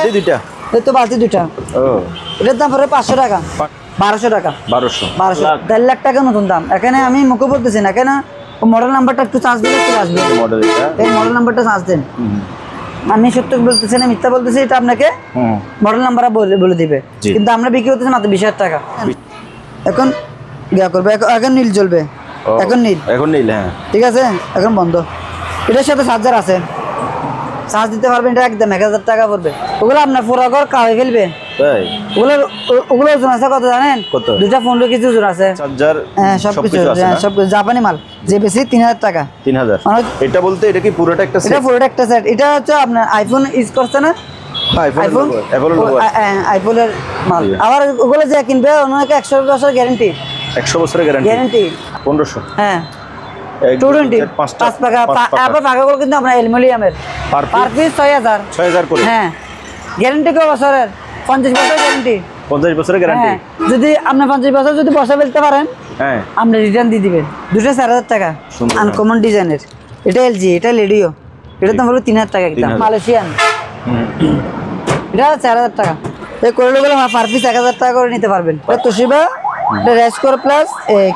বালতি দুইটা, এই তো বালতি দুইটা। এটার দাম পড়বে 500 টাকা, 1200 টাকা, 1200 1.5 লাখ টাকা নতুন দাম। এখানে আমি মুখে বলতেছি না, এখানে মডেল নাম্বারটা একটু চার্জ দিলে চলে আসবে। এই মডেল নাম্বারটা চার্জ দেন, আমি সত্য বলতেছি না, মিথ্যা বলতেছি, এটা আপনাকে মডেল নাম্বার বলে দিবে। কিন্তু আমরা বিক্রি করতেছি মাত্র 20,000 টাকা। এখন ইয়া করবে, এখন নীল জ্বলবে, এখন নীল, হ্যাঁ ঠিক আছে, এখন বন্ধ। এটার সাথে চার্জার আছে, চার্জ দিতে পারবেন, এটা একদম 1000 টাকা পড়বে। ওগুলো আপনার পুরো ঘর কাওয়াই ফেলবে। ওগুলো ওজন আছে কত জানেন? দুইটা 15 কেজি ওজন আছে, চার্জার, হ্যাঁ সবকিছু জাপানি মাল। যে বেশি 3000 টাকা। 3000 এটা বলতে এটা কি পুরোটা একটা সেট? এটা পুরোটা একটা সেট। এটা হচ্ছে আপনার আইফোন ইউজ করছে না, আইফোনের মাল। আবার ওগুলো যে কিনবে ওনাকে 100 বছরের গ্যারান্টি, 100 বছরের গ্যারান্টি 1500, হ্যাঁ 220 5 টাকা। আবার পাকাগুলো কিন্তু আপনার অ্যালুমিনিয়ামের, পার পিস 6000 করে, হ্যাঁ গ্যারান্টি কত বছরের? 50 বছরের গ্যারান্টি, 50 বছরের গ্যারান্টি। যদি আপনি 50 বছর যদি বসা ফেলতে পারেন, হ্যাঁ আপনি রিটার্ন দিয়ে দিবেন। দুটো 4000 টাকা, আনকমন ডিজাইনের। এটা এলজি, এটা লেডিও, এটা দাম হলো 3000 টাকা। একদম মালয়েশিয়ান, এটা 4000 টাকা। এই করলেগুলো পার পিস 1000 টাকা করে নিতে পারবেন। তোশিবা রেসকোর প্লাস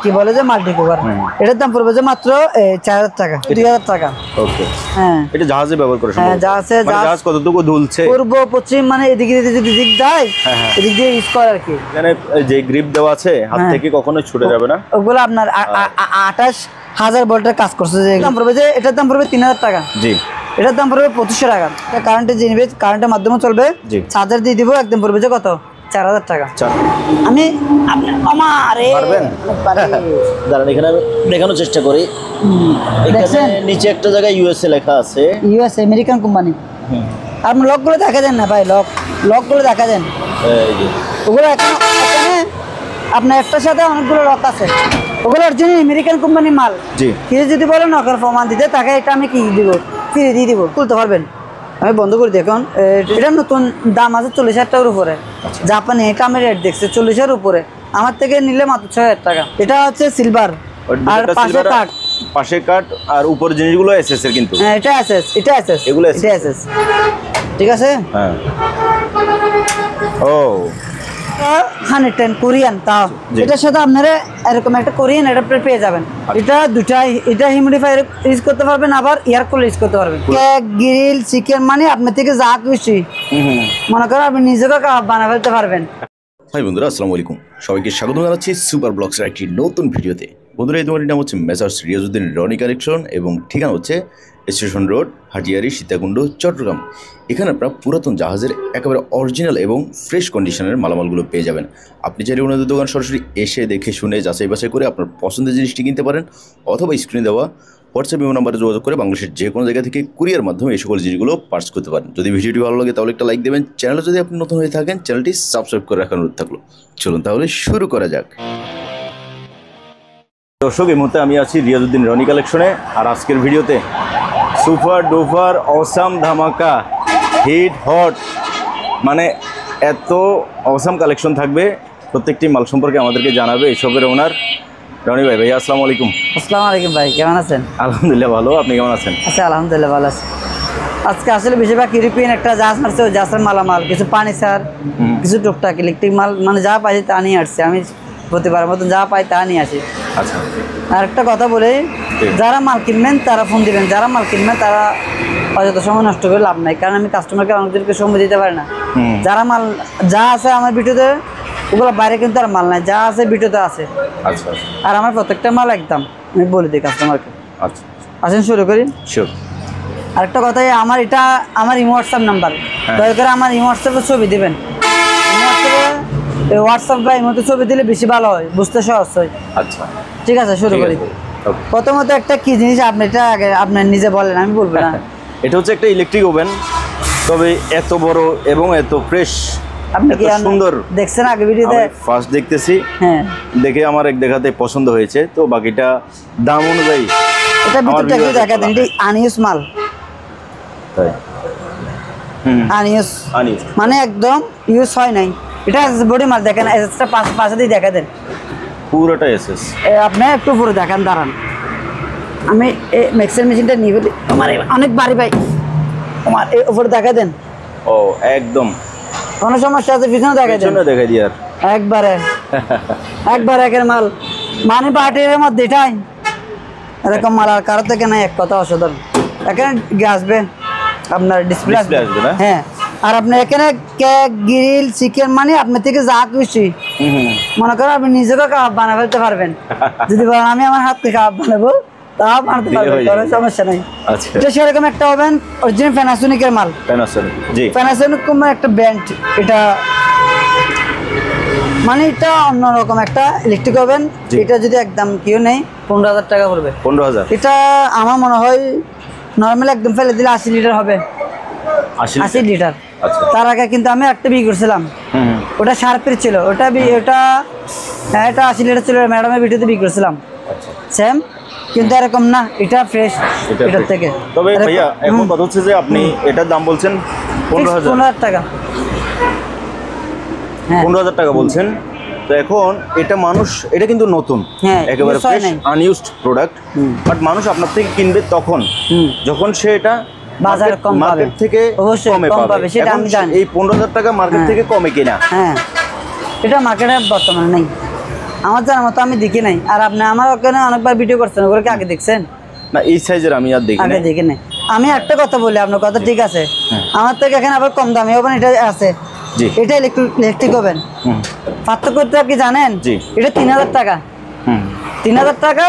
কি বলে যে মাল্টি কুকার, এটার দাম পড়বে যে মাত্র 4000 টাকা, 2000 টাকা। ওকে, হ্যাঁ এটা জাহাজে ব্যবহার করে, হ্যাঁ জাহাজ কতটুকু দুলছে পূর্ব পশ্চিম, মানে এদিকে যদি দিক যায় এদিক দিয়ে ইউজ করে আর কি। মানে যে গ্রিপ দেওয়া আছে হাত থেকে কখনো ছুটে যাবে না। ওগুলো আপনার 28000 ভোল্টের কাজ করছে। যে দাম পড়বে যে এটার দাম পড়বে 3000 টাকা। জি, এটার দাম পড়বে 2500 টাকা। এটা কারেন্টে যে নিবে, কারেন্টের মাধ্যমে চলবে, চার্জার দিয়ে দিব, একদম পড়বে যে কত? 4000 টাকা। আমি দাঁড়ান, এখানে আমি দেখানোর চেষ্টা করি। নিচে একটা জায়গায় ইউএসএ লেখা আছে, ইউএসএ আমেরিকান কোম্পানি। আপনি লকগুলো দেখা দেন না ভাই, লকগুলো দেখা দেন। ওগুলো এখানে আপনার একটার সাথে অনেকগুলো লক আছে, ওগুলো অরিজিনাল আমেরিকান কোম্পানি মাল। জি, কেউ যদি বলে নকল প্রমাণ দিতে, তাকে এটা আমি কি দিব, ফ্রি দিয়ে দিব, তুলতে পারবেন। আমি বন্ধ করে দিই। এখন এটা নতুন দাম আছে 40,000 টাকার উপরে। জাপানে এটা আমি রেট দেখছি 40,000 উপরে, আমার থেকে নিলে মাত্র 6,000 টাকা। এটা হচ্ছে সিলভার, আর পাশে কাট আর উপর জিনিসগুলো এসএস এর, কিন্তু হ্যাঁ এটা এসএস, এটা এসএস, এগুলো এটা এসএস, ঠিক আছে। হ্যাঁ, ও 110 কোরিয়ান, তাও এটার সাথে আপনারা এরকম একটা কোরিয়ান অ্যাডাপ্টার পেয়ে যাবেন। এটা দুটাই, এটা হিউমিডিফায়ার ইউজ করতে পারবেন, আবার এয়ার কুলার ইউজ করতে পারবেন। কেক, গ্রিল, চিকেন, মানে আপনার থেকে যা খুশি মনে করেন আপনি নিজেকে বানিয়ে ফেলতে পারবেন। হাই বন্ধুরা, আসসালামু আলাইকুম, সবাইকে স্বাগত জানাচ্ছি সুপার ব্লগসের একটি নতুন ভিডিওতে। বন্ধুরা, এই দোকানটির নাম হচ্ছে মেসার্স রিয়াজউদ্দিন রনি কালেকশন এবং ঠিকানা হচ্ছে স্টেশন রোড, হাটিয়ারি, সীতাকুণ্ড, চট্টগ্রাম। এখানে আপনারা পুরাতন জাহাজের একেবারে অরিজিনাল এবং ফ্রেশ কন্ডিশনের মালামালগুলো পেয়ে যাবেন। আপনি চাইলে ওনাদের দোকান সরাসরি এসে দেখে শুনে যাচাই বাছাই করে আপনার পছন্দের জিনিসটি কিনতে পারেন, অথবা স্ক্রিনে দেওয়া হোয়াটসঅ্যাপ নাম্বারে যোগাযোগ করে বাংলাদেশের যে কোনো জায়গা থেকে কুরিয়ার মাধ্যমে এই সকল জিনিসগুলো পার্চেস করতে পারেন। যদি ভিডিওটি ভালো লাগে তাহলে একটা লাইক দেবেন। চ্যানেলে যদি আপনি নতুন হয়ে থাকেন, চ্যানেলটি সাবস্ক্রাইব করে রাখার অনুরোধ থাকলো। চলুন তাহলে শুরু করা যাক। দর্শক, এই মুহূর্তে আমি আছি রিয়াজউদ্দিন রনি কালেকশনে, আর আজকের ভিডিওতে সুপার ডুপার অসাম ধামাকা হিট হট, মানে এত অসাম কালেকশন থাকবে। প্রত্যেকটি মাল সম্পর্কে আমাদেরকে জানাবে এইসবের ওনার রনি ভাই। ভাই আসসালামু আলাইকুম। আসসালামু আলাইকুম ভাই, কেমন আছেন? আলহামদুলিল্লাহ ভালো, আপনি কেমন আছেন? আচ্ছা, আলহামদুলিল্লাহ ভালো আছি। আজকে আসলে বেশিরভাগ ইউরোপিয়ান একটা জাহাজ মারছে, ওই জাহাজের মালামাল, কিছু পানি সার, কিছু টুকটাক ইলেকট্রিক মাল, মানে যা পাইছি তা নিয়ে আসছে। আমি প্রতিবারের মতন যা পাই তা নিয়ে আসি। আচ্ছা, আর একটা কথা বলি, যারা মাল কিনবেন তারা ফোন দিবেন, যারা মাল কিনবেন তারা অযথা সময় নষ্ট করে লাভ নাই, কারণ আমি কাস্টমারকে অনেকজনকে সময় দিতে পারি না। যারা মাল যা আছে আমার ভিডিওতে, ওগুলো বাইরে কিন্তু আর মাল নাই, যা আছে ভিডিওতে আছে। আচ্ছা, আর আমার প্রত্যেকটা মাল একদম আমি বলে দিই কাস্টমারকে। আচ্ছা, আসেন শুরু করি। শিওর। আরেকটা কথা, আমার এটা আমার ইমো হোয়াটসঅ্যাপ নাম্বার, দয়া করে আমার ইমো হোয়াটসঅ্যাপে ছবি দেবেন। হোয়াটসঅ্যাপ বা ইমোতে ছবি দিলে বেশি ভালো হয়, বুঝতে সহজ হয়। আচ্ছা, ঠিক আছে, শুরু করি। প্রথমত একটা কি জিনিস আপনি এটা আগে আপনার নিজে বলেন, আমি বলবো না। এটা হচ্ছে একটা ইলেকট্রিক ওভেন, তবে এত বড় এবং এত ফ্রেশ। আপনি কি সুন্দর দেখছেন আগে ভিডিওতে? ফার্স্ট দেখতেছি, হ্যাঁ দেখে আমার এক দেখাতে পছন্দ হয়েছে, তো বাকিটা দাম অনুযায়ী এটা ভিতরটা একটু দেখা দেন। এটা আনইউজ মাল, তাই আনইউজ মানে একদম ইউজ হয় নাই। এটা বডি মাল দেখেন, এসএসটা পাশে দিয়ে দেখা দেন, পুরোটা এসএস। আপনি একটু পুরো দেখান, দাঁড়ান আমি ম্যাক্সের মেশিনটা নিয়ে ফেলি। আমার অনেক বাড়ি ভাই, আমার উপরে দেখা দেন, ও একদম কোনো সমস্যা আছে পিছনে দেখাই দেন, পিছনে দেখাই দিই আর একবারে একবার একের মাল, মানে পার্টির মধ্যে এটাই এরকম মাল আর কারো থেকে নাই, এক কথা অসাধারণ। এখানে আসবে আপনার ডিসপ্লে আসবে আসবে না? হ্যাঁ, আর আপনি এখানে কেক গ্রিল চিকেন মানে আপনার থেকে যা খুশি মনে করেন আপনি নিজেকে কাবাব বানা ফেলতে পারবেন। যদি বলেন আমি আমার হাতকে কাবাব বানাবো তাও বানাতে পারবেন, কোনো সমস্যা নাই। আচ্ছা এটা সেরকম একটা ওভেন, অরিজিনাল প্যানাসোনিকের মাল। প্যানাসোনিক, জি প্যানাসোনিক কোম্পানি একটা ব্র্যান্ড, এটা মানে এটা অন্যরকম একটা ইলেকট্রিক ওভেন। এটা যদি একদম কেউ নেই 15,000 টাকা পড়বে। 15,000? এটা আমার মনে হয় নর্মাল একদম ফেলে দিলে 80 লিটার হবে, 80 লিটার। আচ্ছা, তার আগে কিন্তু আমি একটা বিক্রি করছিলাম, ওটা শার্পের ছিল, ওটা হ্যাঁ এটা 80 লিটার ছিল, ম্যাডামের ভিডিওতে বিক্রি করছিলাম সেম, কিন্তু এরকম না, এটা ফ্রেশ এটার থেকে। তবে ভাইয়া এখন কথা হচ্ছে যে আপনি এটার দাম বলছেন 15,000 টাকা, 15,000 টাকা বলছেন। তো এখন এটা মানুষ, এটা কিন্তু নতুন, একেবারে ফ্রেশ আনইউজড প্রোডাক্ট, বাট মানুষ আপনার থেকে কিনবে তখন যখন সে এটা বাজারে কম পাবে, মার্কেট থেকে কমে পাবে, সেটা আমি জানি। এই 15,000 টাকা মার্কেট থেকে কমে কিনা, হ্যাঁ এটা মার্কেটে বর্তমানে নেই আমার জানার মতো, আমি দেখি নাই। আর আপনি আমার ওখানে অনেকবার ভিডিও করছেন, ওগুলো কি আগে দেখছেন? না এই সাইজের আমি আর দেখি আগে দেখি নাই। আমি একটা কথা বলি, আপনার কথা ঠিক আছে, আমার থেকে এখানে আবার কম দামে ওভেন এটা আছে, এটা ইলেকট্রিক ওভেন। পার্থক্যটা কি জানেন? এটা 3,000 টাকা, 3,000 টাকা,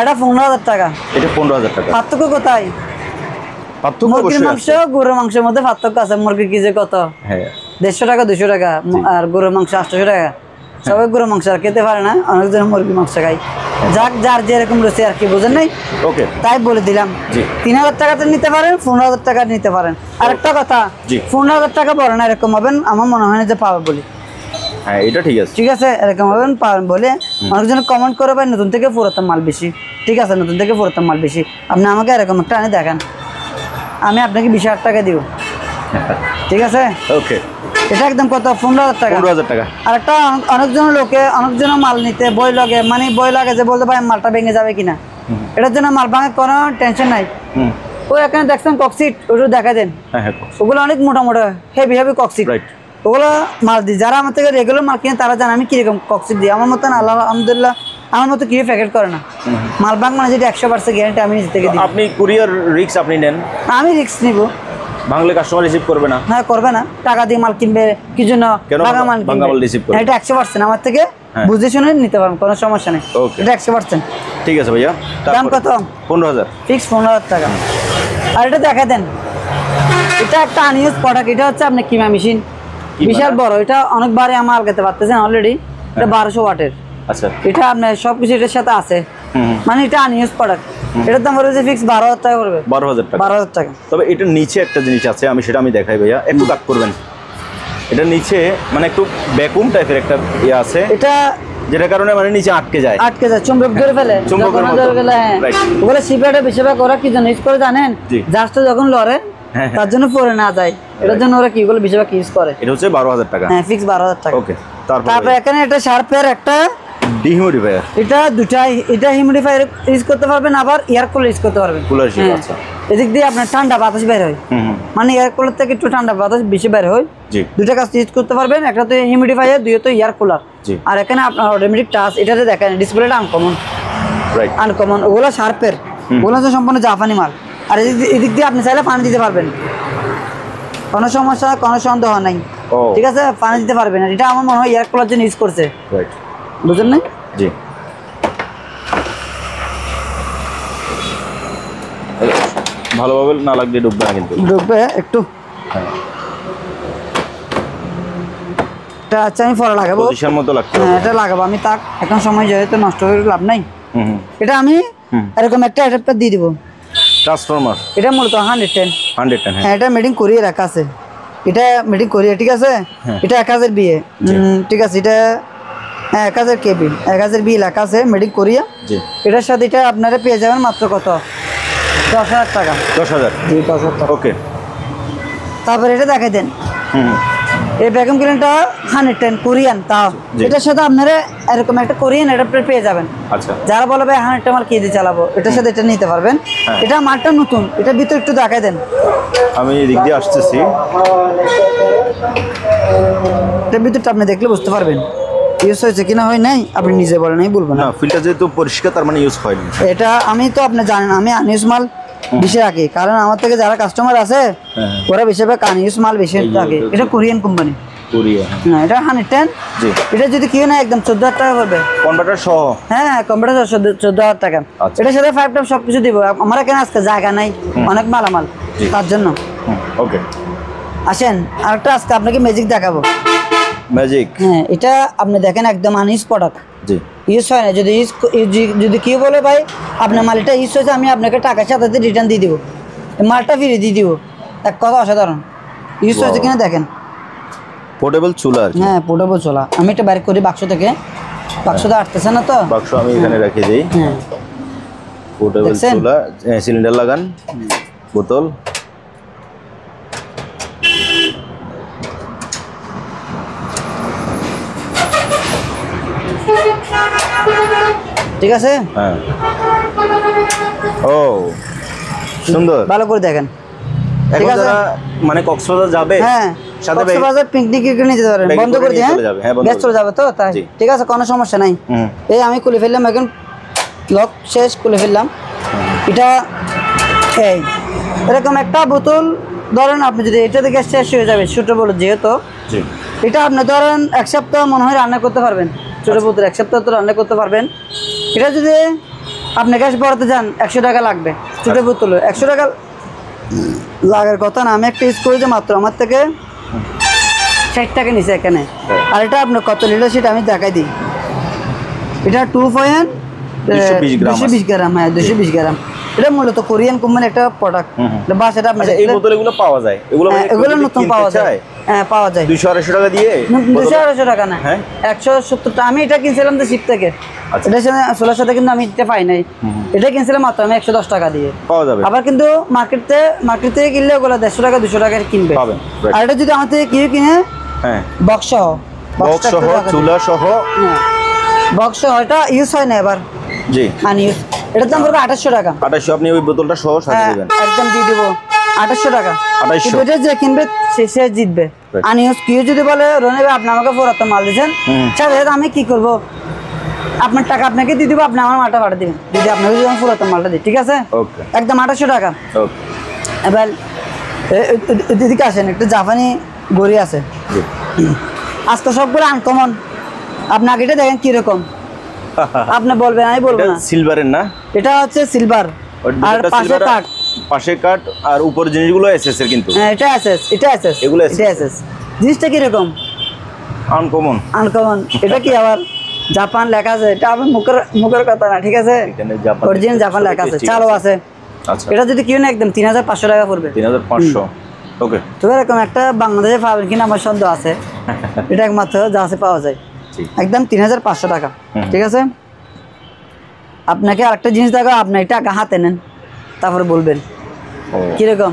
এটা 15,000 টাকা। এটা 15,000 টাকা, পার্থক্য কোথায়? মুরগির মাংস গরুর মাংসের মধ্যে পার্থক্য আছে। মুরগির কেজি কত? 150 টাকা 200 টাকা, আর গরুর মাংস 800 টাকা। সবাই গরুর মাংস আর খেতে পারে না, অনেকজন মুরগির মাংস খাই, যাক যার যেরকম রয়েছে আর কি, বুঝেন নাই? ওকে, তাই বলে দিলাম 3,000 টাকাতে নিতে পারেন, 15,000 টাকা নিতে পারেন। আর একটা কথা, 15,000 টাকা বড় না এরকম হবেন আমার মনে হয় না যে পাবে বলি। হ্যাঁ এটা ঠিক আছে, ঠিক আছে, এরকম হবেন পাবেন বলে অনেকজন কমেন্ট করে ভাই নতুন থেকে পুরাতন মাল বেশি। ঠিক আছে, নতুন থেকে পুরাতন মাল বেশি, আপনি আমাকে এরকম একটা আনে দেখান, আমি আপনাকে 20,000 টাকা দিব। ঠিক আছে, ওকে, এটা একদম কত? 15,000 টাকা। 15,000 টাকা। আর একটা অনেকজন লোকে অনেকজন মাল নিতে ভয় লাগে, মানে ভয় লাগে যে বলতে ভাই মালটা ভেঙে যাবে কিনা, এটার জন্য মাল ভাঙার কোনো টেনশন নাই। ওই এখানে দেখছেন ককসিট, ওটা দেখা দেন, ওগুলো অনেক মোটা মোটা হেভি হেভি ককসিট, ওগুলো মাল দিই। যারা আমার থেকে রেগুলার মাল কিনে তারা জানে আমি কিরকম ককসিট দিই। আমার মতন আল্লাহ আলহামদুলিল্লাহ আমার মতো কেউ প্যাকেট করে না। মাল ভাঙ মানে যেটা 100% গ্যারান্টি আমি নিজে থেকে দিই। আপনি কুরিয়ার রিস্ক আপনি নেন? আমি রিস্ক নিব। ভাঙলে কাস্টমার রিসিভ করবে না? হ্যাঁ করবে না, টাকা দিয়ে মাল কিনবে কি জন্য? ভাঙা মাল রিসিভ করবে, এটা 100% আমার থেকে বুঝে শুনে নিতে পারবেন, কোনো সমস্যা নেই, এটা 100%। ঠিক আছে ভাইয়া, দাম কত? 15,000 ফিক্স 15,000 টাকা। আর এটা দেখা দেন, এটা একটা আনইউজ প্রোডাক্ট, এটা হচ্ছে আপনার কিমা মেশিন, বিশাল বড়, এটা অনেকবারই আমার আলগাতে পারতেছেন অলরেডি, এটা 1200 ওয়াটের। আচ্ছা, এটা আপনার সবকিছু এটার সাথে আছে, মানে এটা আনইউজ প্রোডাক্ট। এটার দাম পড়বে ফিক্স 12,000 টাকা পড়বে। 12,000 টাকা, 12,000 টাকা। তবে এটার নিচে একটা জিনিস আছে, আমি দেখাই ভাইয়া, একটু কাট করবেন। এটার নিচে মানে একটু ভ্যাকুয়াম টাইপের একটা ইয়ে আছে, এটা যেটার কারণে মানে নিচে আটকে যায়, চুম্বক ধরে ফেলে, চুম্বকের মতো ধরে ফেলে। হ্যাঁ, ওগুলো সিপারেটে বেশিরভাগ ওরা কি জন্য ইউজ করে জানেন? জাস্ট যখন লড়ে তার জন্য পরে না যায়, এটার জন্য ওরা কি ওগুলো বেশিরভাগ ইউজ করে। এটা হচ্ছে 12,000 টাকা। হ্যাঁ, ফিক্স 12,000 টাকা। ওকে, তারপর এখানে এটা শার্পের একটা ডিহিউমিডিফায়ার, এটা দুটাই, এটা হিউমিডিফায়ার ইউজ করতে পারবেন, আবার এয়ার কুলার ইউজ করতে পারবেন। আচ্ছা, এদিক দিয়ে আপনার ঠান্ডা বাতাস বের হয়, মানে এয়ার কুলার থেকে একটু ঠান্ডা বাতাস বেশি বের হয়। দুটা কাজ ইউজ করতে পারবেন, একটা তো হিউমিডিফায়ার, দুই তো এয়ার কুলার। আর এখানে আপনার অটোমেটিক টাচ, এটাতে দেখেন ডিসপ্লেটা আনকমন, ওগুলো শার্পের, ওগুলো হচ্ছে সম্পূর্ণ জাপানি মাল। আর এদিক দিয়ে আপনি চাইলে পানি দিতে পারবেন, কোনো সমস্যা কোনো সন্দেহ নাই। ঠিক আছে, পানি দিতে পারবেন। এটা আমার মনে হয় এয়ার কুলার জন্য ইউজ করছে, বুঝলেন না? জি, ভালোভাবে না লাগলে ডুববে না, কিন্তু ডুববে একটু। আচ্ছা, আমি পরে লাগাবো, পজিশন মতো লাগবে। হ্যাঁ, এটা লাগাবো আমি, তাক এখন সময় যেহেতু নষ্ট হয়ে লাভ নাই। এটা আমি এরকম একটা অ্যাডাপ্টার দিয়ে দিব, ট্রান্সফরমার। এটা মূলত 110। হ্যাঁ, এটা মেডিং কোরিয়া রাখা আছে, এটা মেডিং কোরিয়া। ঠিক আছে, এটা 1000 বিএ, ঠিক আছে, এটা 1000 কেবি, 1000 বিএ লেখা আছে, মেডিং কোরিয়া। এটার সাথে এটা আপনারা পেয়ে যাবেন মাত্র কত? 10,000 টাকা। 10,000? জি, 10,000 টাকা। ওকে, তারপর এটা দেখাই দেন, এই ভ্যাকুয়াম ক্লিনারটা 110 কোরিয়ান, তাও এটার সাথে আপনারা এরকম একটা কোরিয়ান অ্যাডাপ্টার পেয়ে যাবেন। আচ্ছা, যারা বলে ভাই 100 মাল কি দিয়ে চালাবো, এটার সাথে এটা নিতে পারবেন। এটা মালটা নতুন, এটা ভিতরে একটু দেখাই দেন। আমি এদিক দিয়ে আসতেছি। এটার ভিতরটা আপনি দেখলে বুঝতে পারবেন ইউজ হয়েছে কিনা হয় নাই, আপনি নিজে বলেন, আমি বলবো না। ফিল্টার যেহেতু পরিষ্কার তার মানে ইউজ হয়নি। এটা আমি তো আপনি জানেন আমি আনইউজ মাল বেশি রাখি, কারণ আমার থেকে যারা কাস্টমার আছে ওরা বেশিরভাগ আনইউজ মাল বেশি রাখে। এটা কোরিয়ান কোম্পানি, না এটা 110। এটা যদি কিও না একদম 14,000 টাকা পড়বে কনভার্টার সহ। হ্যাঁ কম্পিউটার 14,000 টাকা। এটার সাথে 5 টাপ সবকিছু দিব। আমার এখানে আজকে জায়গা নাই, অনেক মালামাল, তার জন্য। ওকে, আসেন আরেকটা আজকে আপনাকে ম্যাজিক দেখাবো। ম্যাজিক? হ্যাঁ, এটা আপনি দেখেন একদম আনইউজ প্রোডাক্ট, জি, ইউজ হয় না। যদি কেউ বলে ভাই আপনার মাল এটা ইউজ হয়েছে, আমি আপনাকে টাকার সাথে রিটার্ন দিয়ে দিব, মালটা ফিরিয়ে দিয়ে দিব। এক কথা অসাধারণ, ইউজ হয়েছে কিনা দেখেন। পোর্টেবল চুলা? হ্যাঁ পোর্টেবল চুলা। আমি এটা বাইর করি বাক্স থেকে, বাক্সটা আটতেছে না তো, বাক্স আমি এখানে রেখে দিই। হ্যাঁ পোর্টেবল চুলা, সিলিন্ডার লাগান, বোতল। ঠিক আছে, হ্যাঁ, ও সুন্দর, ভালো করে দেখেন। এখন যারা মানে কক্সবাজার যাবে, হ্যাঁ কক্সবাজার পিকনিক নিয়ে যেতে পারেন। বন্ধ করে দিয়ে গ্যাস চলে যাবে তো, তাই ঠিক আছে, কোনো সমস্যা নাই। এই আমি খুলে ফেললাম, এখন লক শেষ, খুলে ফেললাম। এটা এই এরকম একটা বোতল ধরেন, আপনি যদি এটাতে গ্যাস শেষ হয়ে যাবে, ছোটো বলো যেহেতু, এটা আপনি ধরেন 1 সপ্তাহ মনে হয় রান্না করতে পারবেন। ছোটো বোতল 1 সপ্তাহ তো রান্না করতে পারবেন। এটা যদি আপনি গ্যাস ভরাতে যান 100 টাকা লাগবে। ছোটো বোতলে 100 টাকা লাগার কথা না। আমি একটা ইউজ করি যে মাত্র আমার থেকে 60 টাকা নিচে এখানে। আর এটা আপনার কত লিটার সেটা আমি দেখাই দিই। এটা 220 গ্রাম, হ্যাঁ 220 গ্রাম। এটা মূলত কোরিয়ান কোম্পানির একটা প্রোডাক্ট। বাস এটা আপনার এই বোতলগুলো পাওয়া যায়, এগুলো নতুন পাওয়া যায়। হ্যাঁ পাওয়া যায় 200-250 টাকা দিয়ে। 200-250 টাকা না, 170 টাকা। আমি এটা কিনছিলাম তো শিপ থেকে, এটা সোলার সাথে কিন্তু আমি এটা পাই নাই। এটা কিনছিলাম মাত্র আমি 110 টাকা দিয়ে পাওয়া যাবে। আবার কিন্তু মার্কেট থেকে কিনলে ওগুলো 150 টাকা 200 টাকার কিনবে। আর এটা যদি আমার থেকে কেউ কিনে, হ্যাঁ বক্স সহ, চুলা সহ, বক্স সহ, এটা ইউজ হয় না এবার, জি আনইউজ। এটার দাম পড়বে 2800 টাকা। 2800 আপনি ওই বোতলটা সহ সাজিয়ে দিবেন, একদম দিয়ে দেবো 2800 টাকা। 2800 এটা যে কিনবে সে জিতবে। আনইউজ কেউ যদি বলে রনি ভাই আপনি আমাকে পুরাতন মাল দিয়েছেন, সাথে আমি কি করবো, আপনার টাকা আপনাকে দিয়ে দিব, আপনি আমার মালটা পাঠিয়ে দিবেন, যদি আপনাকে যদি আমি পুরাতন মালটা দিই, ঠিক আছে, একদম 2800 টাকা। এবার দিদিকে আসেন, একটা জাপানি গড়ি আছে, আজকে সবগুলো আনকমন। আপনি আগেটা দেখেন কিরকম, আপনি বলবেন, আমি বলবো না। সিলভারের না, এটা হচ্ছে সিলভার, আর পাশে কাট আর উপর জিনিসগুলো এসএস এর, কিন্তু হ্যাঁ এটা এসএস, এটা এসএস, এগুলো এটা এসএস। জিনিসটা কিরকম আনকমন, এটা কি আবার জাপান লেখা আছে, এটা আমার মুখের কথা না, ঠিক আছে, অরিজিনাল জাপান লেখা আছে, চালু আছে। আচ্ছা, এটা যদি কিউ না একদম 3500 টাকা পড়বে। 3500, ওকে। তো এরকম একটা বাংলাদেশে পাবেন কিনা আমার সন্দেহ আছে, এটা একমাত্র যা আছে পাওয়া যায়, একদম 3500 টাকা, ঠিক আছে। আপনাকে আরেকটা জিনিস দেখো, আপনি টাকা হাতে নেন, তারপরে বলবেন কিরকম।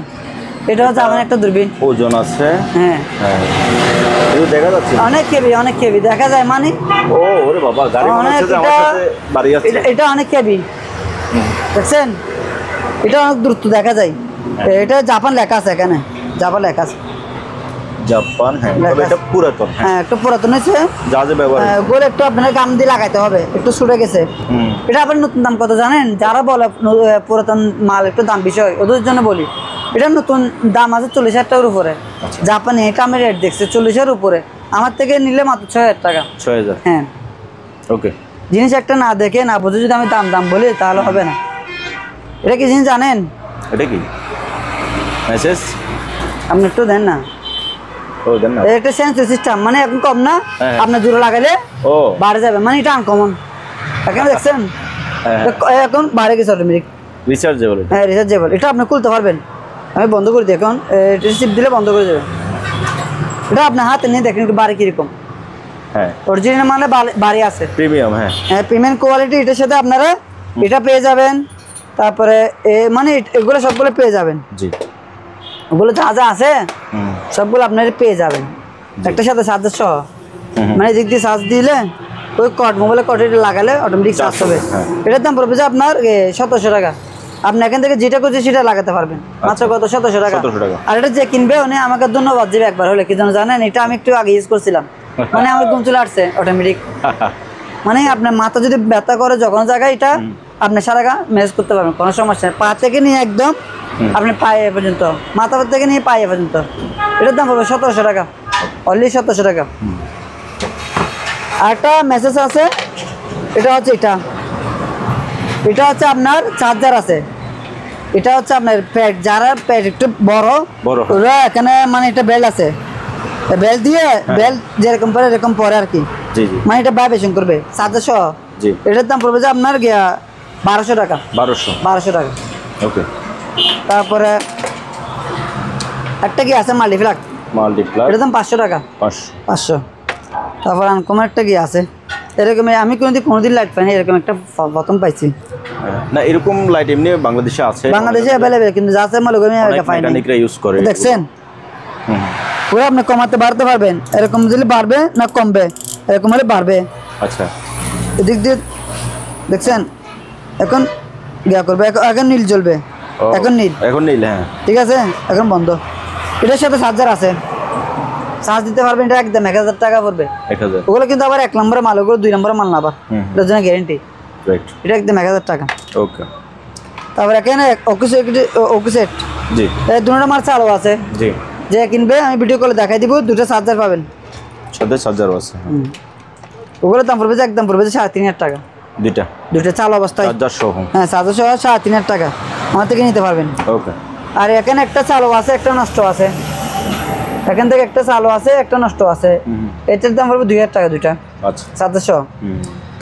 এটা হচ্ছে আমার একটা দূরবীন, ওজন আছে, হ্যাঁ দেখা যাচ্ছে, অনেক কেবি দেখা যায়, মানে ওরে বাবা, গাড়ি মনে হচ্ছে আমার সাথে বাড়ি যাচ্ছে। এটা অনেক কেবি দেখছেন, এটা অনেক দ্রুত দেখা যায়। এটা জাপান লেখা আছে, এখানে জাপান লেখা আছে, জাপান, হ্যাঁ এটা পুরাতন, হ্যাঁ একটু পুরাতন হয়েছে, জাহাজে ব্যবহার, গোল একটু আপনার গাম দিয়ে লাগাইতে হবে, একটু ছুটে গেছে। এটা আবার নতুন দাম কত জানেন, যারা বলে পুরাতন মাল একটু দাম বেশি হয়, ওদের জন্য বলি, এটা নতুন দাম আছে 40,000 টাকার উপরে। জাপানে এটা আমি রেট দেখছি 40,000 উপরে, আমার থেকে নিলে মাত্র 6,000 টাকা। 6,000, হ্যাঁ ওকে। জিনিস একটা না দেখে না বুঝে যদি আমি দাম বলি তাহলে হবে না। এটা কি জিনিস জানেন, এটা কি মেসেজ, আপনি একটু দেন না, একটা সেন্সর সিস্টেম, মানে এখন কম না, আপনার জোরে লাগালে বাড়ে যাবে, মানে এটা আনকমন। এখানে দেখছেন এখন বাড়ে গেছে অটোমেটিক, রিচার্জেবল, হ্যাঁ রিচার্জেবল। এটা আপনি খুলতে পারবেন, আমি বন্ধ করে দিই এখন, রিসিভ দিলে বন্ধ করে দেবেন। এটা আপনার হাতে নিয়ে দেখেন একটু বাড়ি কিরকম, হ্যাঁ অরিজিনাল মানে বাড়ি আছে, প্রিমিয়াম, হ্যাঁ প্রিমিয়াম কোয়ালিটি। এটার সাথে আপনারা এটা পেয়ে যাবেন, তারপরে মানে এগুলো সবগুলো পেয়ে যাবেন, জি ওগুলো যা যা আছে সবগুলো আপনারা পেয়ে যাবেন। একটা সাথে চার্জার সহ, মানে এদিক দিয়ে চার্জ দিলে ওই কট মোবাইলে কট এটা লাগালে অটোমেটিক চার্জ হবে। এটার দাম পড়বে যে আপনার 1700 টাকা। আপনি এখান থেকে যেটা করছে সেটা লাগাতে পারবেন মাত্র কত 1700 টাকা। আর এটা যে কিনবে উনি আমাকে ধন্যবাদ দেবে একবার হলে, কি যেন জানেন, এটা আমি একটু আগে ইউজ করছিলাম, মানে আমার ঘুম চলে আসছে অটোমেটিক। মানে আপনার মাথা যদি ব্যথা করে যখন জায়গায় এটা আপনি সারা গা ম্যানেজ করতে পারবেন, কোনো সমস্যা নেই। পা থেকে নিয়ে একদম আপনি পায়ে পর্যন্ত, মাথা থেকে নিয়ে পায়ে পর্যন্ত, এটার দাম পড়বে 1700 টাকা, অনলি 1700 টাকা। আরেকটা মেসেজ আছে, এটা হচ্ছে এটা হচ্ছে আপনার চার্জার আছে, এটা হচ্ছে আপনার প্যাড, যারা প্যাড একটু বড় ওরা এখানে মানে এটা বেল্ট আছে, বেল্ট দিয়ে বেল্ট যেরকম পরে এরকম পরে আর কি, মানে এটা ভাইব্রেশন করবে চার্জার সহ। এটার দাম পড়বে যে আপনার 1200 টাকা, 1200 টাকা। ওকে। তারপরে একটা কি আছে মাল্টিপ্লাগ, এটার দাম 500 টাকা, 500। তারপর আনকমন একটা কি আছে, এরকম আমি কোনোদিন লাইট পাইনি, এরকম একটা প্রথম পাইছি। না এরকম লাইট এমনি বাংলাদেশে আছে, বাংলাদেশে অ্যাভেলেবেল, কিন্তু যা আছে আমি পাইনি। মেকানিকরা ইউজ করে, দেখছেন পুরো আপনি কমাতে বাড়তে পারবেন, এরকম দিলে বাড়বে না কমবে, এরকম হলে বাড়বে। আচ্ছা, এদিক দিয়ে দেখছেন এখন করবে, এখন নীল জ্বলবে, এখন নীল, হ্যাঁ ঠিক আছে, এখন বন্ধ। এটার সাথে চার্জার আছে, চার্জ দিতে পারবেন, এটা একদম 1000 টাকা পড়বে। ওগুলো কিন্তু আবার 1 নম্বরের মাল, ওগুলো 2 নম্বরের মাল না, আবার এটার জন্য গ্যারেন্টি, এটা একদম 1000 টাকা। ওকে। তারপর এখানে ওকুসেট, জি, এই দুটো মাল চালু আছে, জি, যে কিনবে আমি ভিডিও কলে দেখাই দিব, দুটো চার্জার পাবেন, সাথে চার্জারও আছে। ওগুলোর দাম পড়বে একদম পড়বে 3500 টাকা, দুইটা চালু অবস্থায়, চার্জার সহ, হ্যাঁ চার্জার সহ 3500 টাকা আমার থেকে নিতে পারবেন। ওকে। আর এখানে একটা চালু আছে, একটা নষ্ট আছে, এখান থেকে একটা চালু আছে, একটা নষ্ট আছে, এটার দাম পড়বে 2000 টাকা দুইটা, আচ্ছা, চার্জার সহ।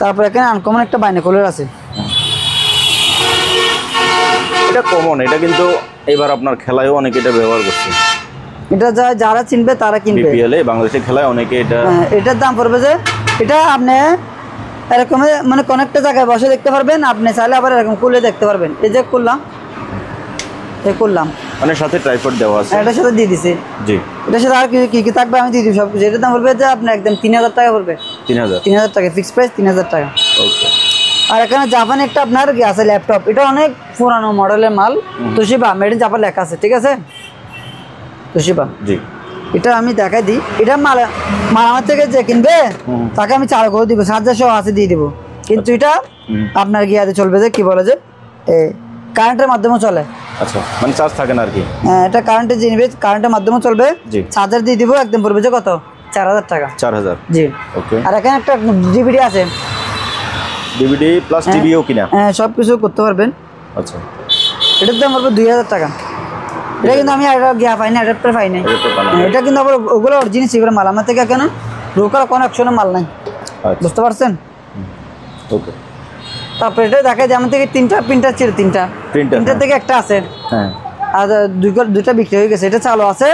তারপর এখানে আনকমন একটা বাইনোকুলার আছে, এটা কমন, এটা কিন্তু এবার আপনার খেলায়ও অনেকে এটা ব্যবহার করছে, এটা যারা চিনবে তারা কিনবে। বিপিএল এ বাংলাদেশের খেলায় অনেকে এটা, এটার দাম পড়বে যে এটা আপনি এরকম মানে কোন একটা জায়গায় বসে দেখতে পারবেন, আপনি চাইলে আবার এরকম খুলে দেখতে পারবেন। এই যে করলাম, মানে সাথে ট্রাইপড দেওয়া আছে, এটার সাথে দিয়ে দিছি, জি, এটার সাথে আর কি থাকবে আমি দিয়ে দিব সব কিছু। এটার দাম পড়বে যে আপনি একদম 3000 টাকা পড়বে, 3000 টাকা ফিক্সড প্রাইস, 3000 টাকা। ওকে। আর এখানে জাপানি একটা আপনার আছে ল্যাপটপ, এটা অনেক পুরানো মডেলের মাল, তোশিবা মেড ইন জাপান লেখা আছে, ঠিক আছে, তোশিবা, জি। এটা আমি দেখাই দিই, এটা মাল আমার থেকে যে কিনবে তাকে আমি চালু করে দিব, চার্জার সহ আছে দিয়ে দিব, কিন্তু এটা আপনার গিয়াতে চলবে, যে কি বলে যে কারেন্টের মাধ্যমে চলে, আচ্ছা, মানে চার্জ থাকে না আর কি, হ্যাঁ, এটা কারেন্টে যে নিবে কারেন্টের মাধ্যমে চলবে, চার্জার দিয়ে দিব, একদম পড়বে যে কত 4000 টাকা, 4000, জি। ওকে। আর এখানে একটা ডিভিডি আছে, ডিভিডি প্লাস টিভিও কিনা, হ্যাঁ, সব কিছু করতে পারবেন, আচ্ছা। এটার দাম পড়বে 2000 টাকা। এটা কিন্তু আমি পাইনি, অ্যাডাপ্টার পাইনি, এটা কিন্তু আবার ওগুলো অরিজিনাল সিগুলো মাল, আমার থেকে কেন ব্রোকার কোনো অপশনের মাল নাই, বুঝতে পারছেন? ওকে। তারপরে এটা দেখা যায় আমার থেকে 3টা প্রিন্টার ছিল, 3টা প্রিন্টার থেকে একটা আছে, হ্যাঁ, আর দুইটা বিক্রি হয়ে গেছে। এটা চালু আছে,